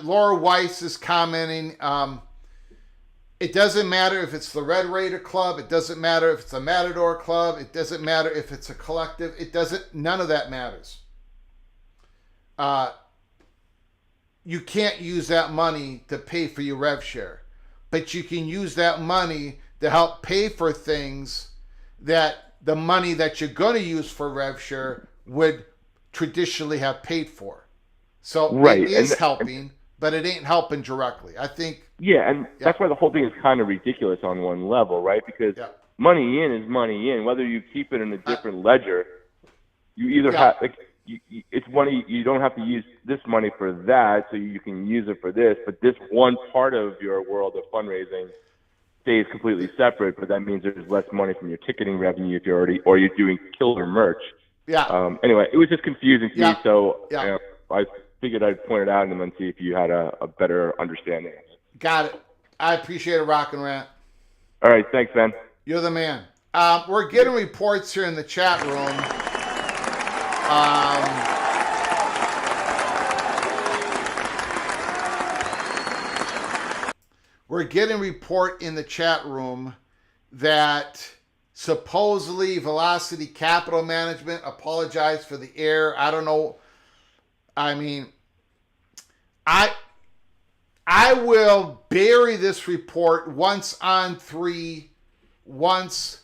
Laura Weiss is commenting, it doesn't matter if it's the Red Raider Club. It doesn't matter if it's a Matador Club. It doesn't matter if it's a collective. None of that matters. You can't use that money to pay for your Revshare, but you can use that money to help pay for things that the money that you're going to use for Revshare would traditionally have paid for. So it is helping, but it ain't helping directly. I think. Yeah, and that's why the whole thing is kind of ridiculous on one level, right? Because money in is money in. Whether you keep it in a different ledger, you either have it's money. You don't have to use this money for that, so you can use it for this. But this one part of your world of fundraising stays completely separate. But that means there's less money from your ticketing revenue if you're doing killer merch. Yeah. Anyway, it was just confusing to me, so I figured I'd point it out and then see if you had a better understanding. Got it. I appreciate it, Rock and Rant. All right, thanks, Ben. You're the man. We're getting reports here in the chat room. We're getting report in the chat room that supposedly Velocity Capital Management apologized for the error. I don't know. I mean, I will bury this report once On3, once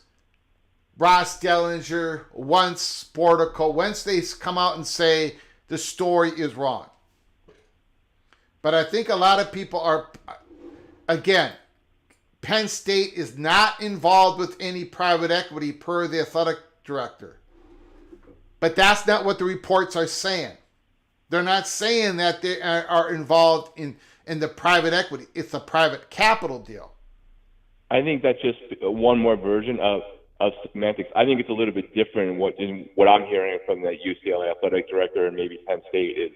Ross Dellinger, once Sportico, once they come out and say the story is wrong. But I think a lot of people are, again, Penn State is not involved with any private equity per the athletic director. But that's not what the reports are saying. They're not saying that they are involved in the private equity. It's a private capital deal. I think that's just one more version of semantics. I think it's a little bit different in what I'm hearing from the UCLA athletic director and maybe Penn State is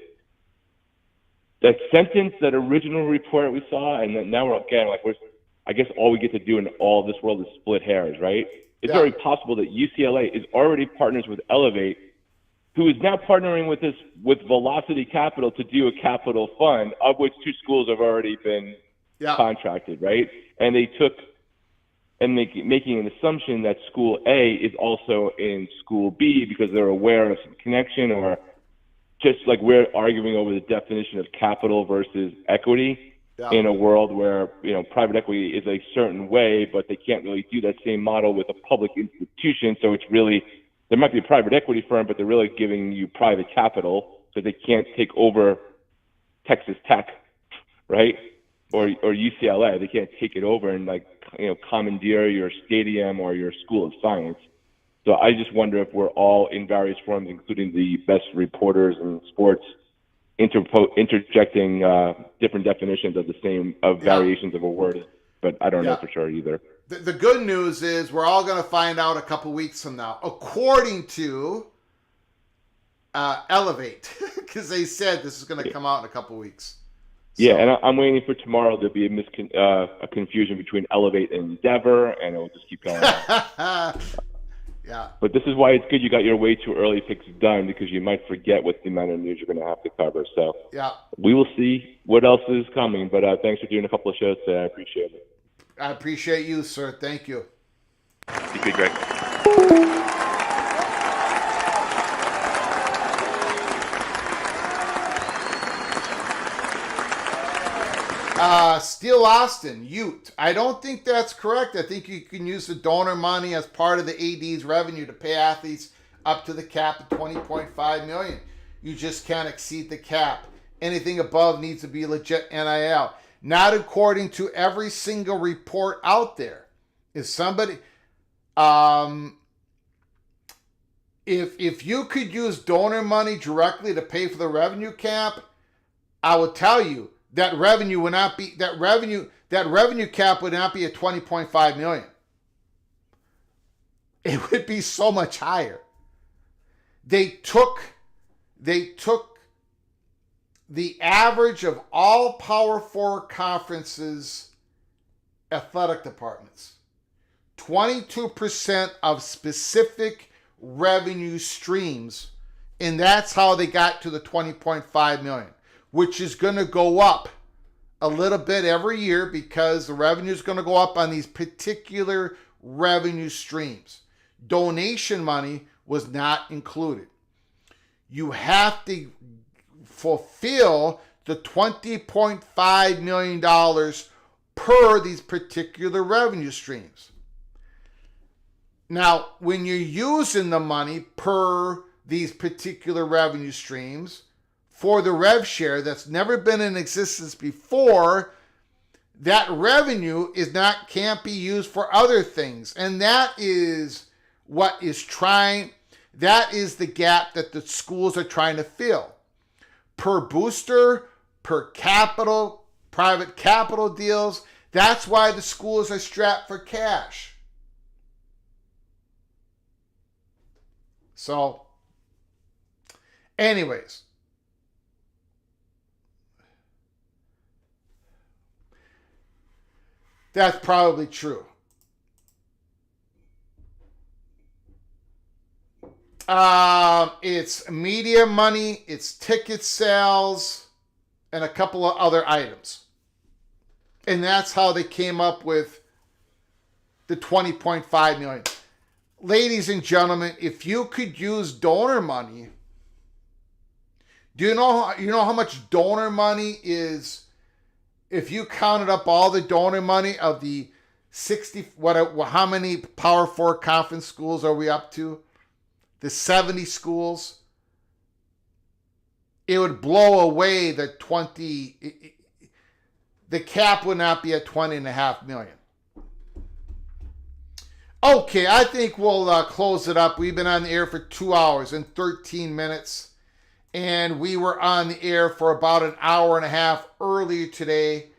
that sentence, that original report we saw, and then now I guess all we get to do in all this world is split hairs, right? It's very possible that UCLA is already partners with Elevate, who is now partnering with Velocity Capital to do a capital fund, of which two schools have already been contracted, right? And they took and making an assumption that School A is also in School B because they're aware of some connection or just like we're arguing over the definition of capital versus equity in a world where, private equity is a certain way, but they can't really do that same model with a public institution. So it's really, there might be a private equity firm, but they're really giving you private capital, so they can't take over Texas Tech, right? Or UCLA. They can't take it over and commandeer your stadium or your school of science. So I just wonder if we're all in various forms, including the best reporters in sports, interjecting different definitions of variations of a word. But I don't know for sure either. The good news is we're all going to find out a couple weeks from now, according to Elevate, because they said this is going to come out in a couple weeks. So. Yeah, and I'm waiting for tomorrow to be a confusion between Elevate and Endeavor, and it'll just keep going. Yeah. But this is why it's good you got your way too early picks done, because you might forget what the amount of news you're going to have to cover. So we will see what else is coming. But thanks for doing a couple of shows today. I appreciate it. I appreciate you, sir. Thank you. You good, Greg. Steel Austin, Ute. I don't think that's correct. I think you can use the donor money as part of the AD's revenue to pay athletes up to the cap of $20.5 million. You just can't exceed the cap. Anything above needs to be legit NIL. Not according to every single report out there. If somebody, if you could use donor money directly to pay for the revenue cap, I will tell you, that revenue would not be that revenue cap would not be at 20.5 million. It would be so much higher. They took the average of all Power 4 conferences athletic departments. 22% of specific revenue streams, and that's how they got to the 20.5 million. Which is going to go up a little bit every year because the revenue is going to go up on these particular revenue streams. Donation money was not included. You have to fulfill the $20.5 million per these particular revenue streams. Now, when you're using the money per these particular revenue streams, for the Revshare that's never been in existence before, that revenue can't be used for other things. And that is that is the gap that the schools are trying to fill. Per booster, per capital, private capital deals, that's why the schools are strapped for cash. So, anyways. That's probably true. It's media money, it's ticket sales, and a couple of other items. And that's how they came up with the 20.5 million. Ladies and gentlemen, if you could use donor money, do you know how much donor money is? If you counted up all the donor money of the 60, how many Power 4 conference schools are we up to? The 70 schools. It would blow away the 20. The cap would not be at 20.5 million. Okay, I think we'll close it up. We've been on the air for 2 hours and 13 minutes. And we were on the air for about an hour and a half earlier today.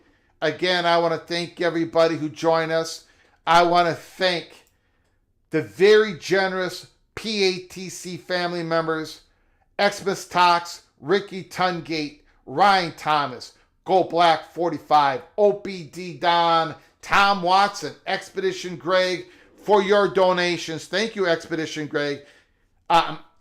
Again, I want to thank everybody who joined us. I want to thank the very generous PATC family members, Xmas Talks, Ricky Tungate, Ryan Thomas, Go Black 45, OPD Don, Tom Watson, Expedition Greg, for your donations. Thank you, Expedition Greg.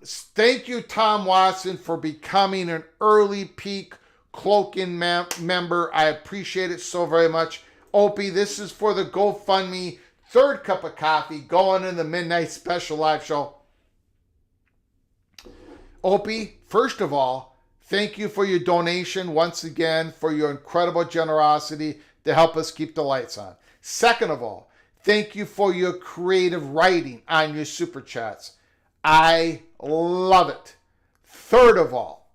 Thank you, Tom Watson, for becoming an early peak Cloak member. I appreciate it so very much. Opie, this is for the GoFundMe third cup of coffee going in the midnight special live show. Opie, first of all, Thank you for your donation once again, for your incredible generosity to help us keep the lights on. Second of all, thank you for your creative writing on your super chats. I love it. Third of all,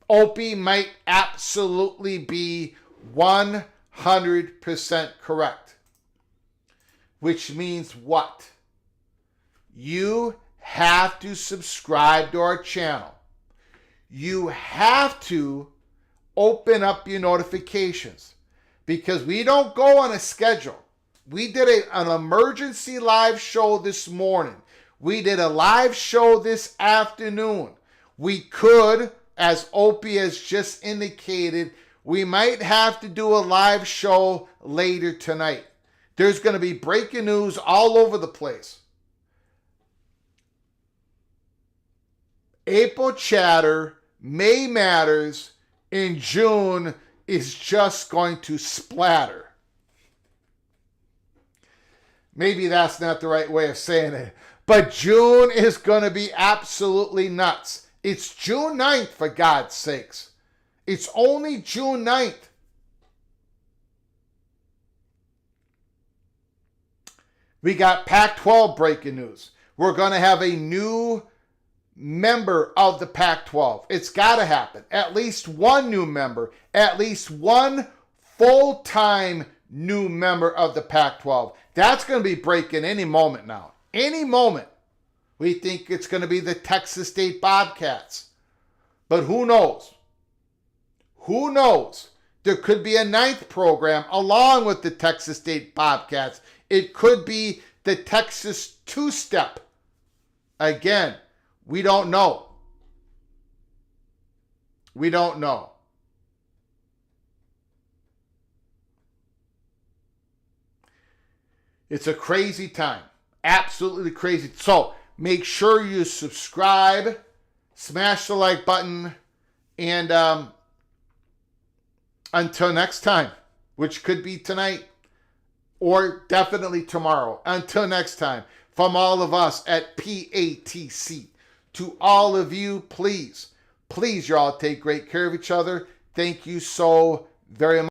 Opie might absolutely be 100% correct. Which means what? You have to subscribe to our channel. You have to open up your notifications because we don't go on a schedule. We did an emergency live show this morning. We did a live show this afternoon. We could, as Opie has just indicated, we might have to do a live show later tonight. There's going to be breaking news all over the place. April chatter, May matters, in June is just going to splatter. Maybe that's not the right way of saying it, but June is going to be absolutely nuts. It's June 9th, for God's sakes. It's only June 9th. We got Pac-12 breaking news. We're going to have a new member of the Pac-12. It's got to happen. At least one new member. At least one full-time new member of the Pac-12. That's going to be breaking any moment now. Any moment. We think it's going to be the Texas State Bobcats. But who knows? Who knows? There could be a ninth program along with the Texas State Bobcats. It could be the Texas two-step. Again, we don't know. We don't know. It's a crazy time. Absolutely crazy. So make sure you subscribe, smash the like button, and until next time, which could be tonight or definitely tomorrow. Until next time, from all of us at PATC, to all of you, please, y'all take great care of each other. Thank you so very much.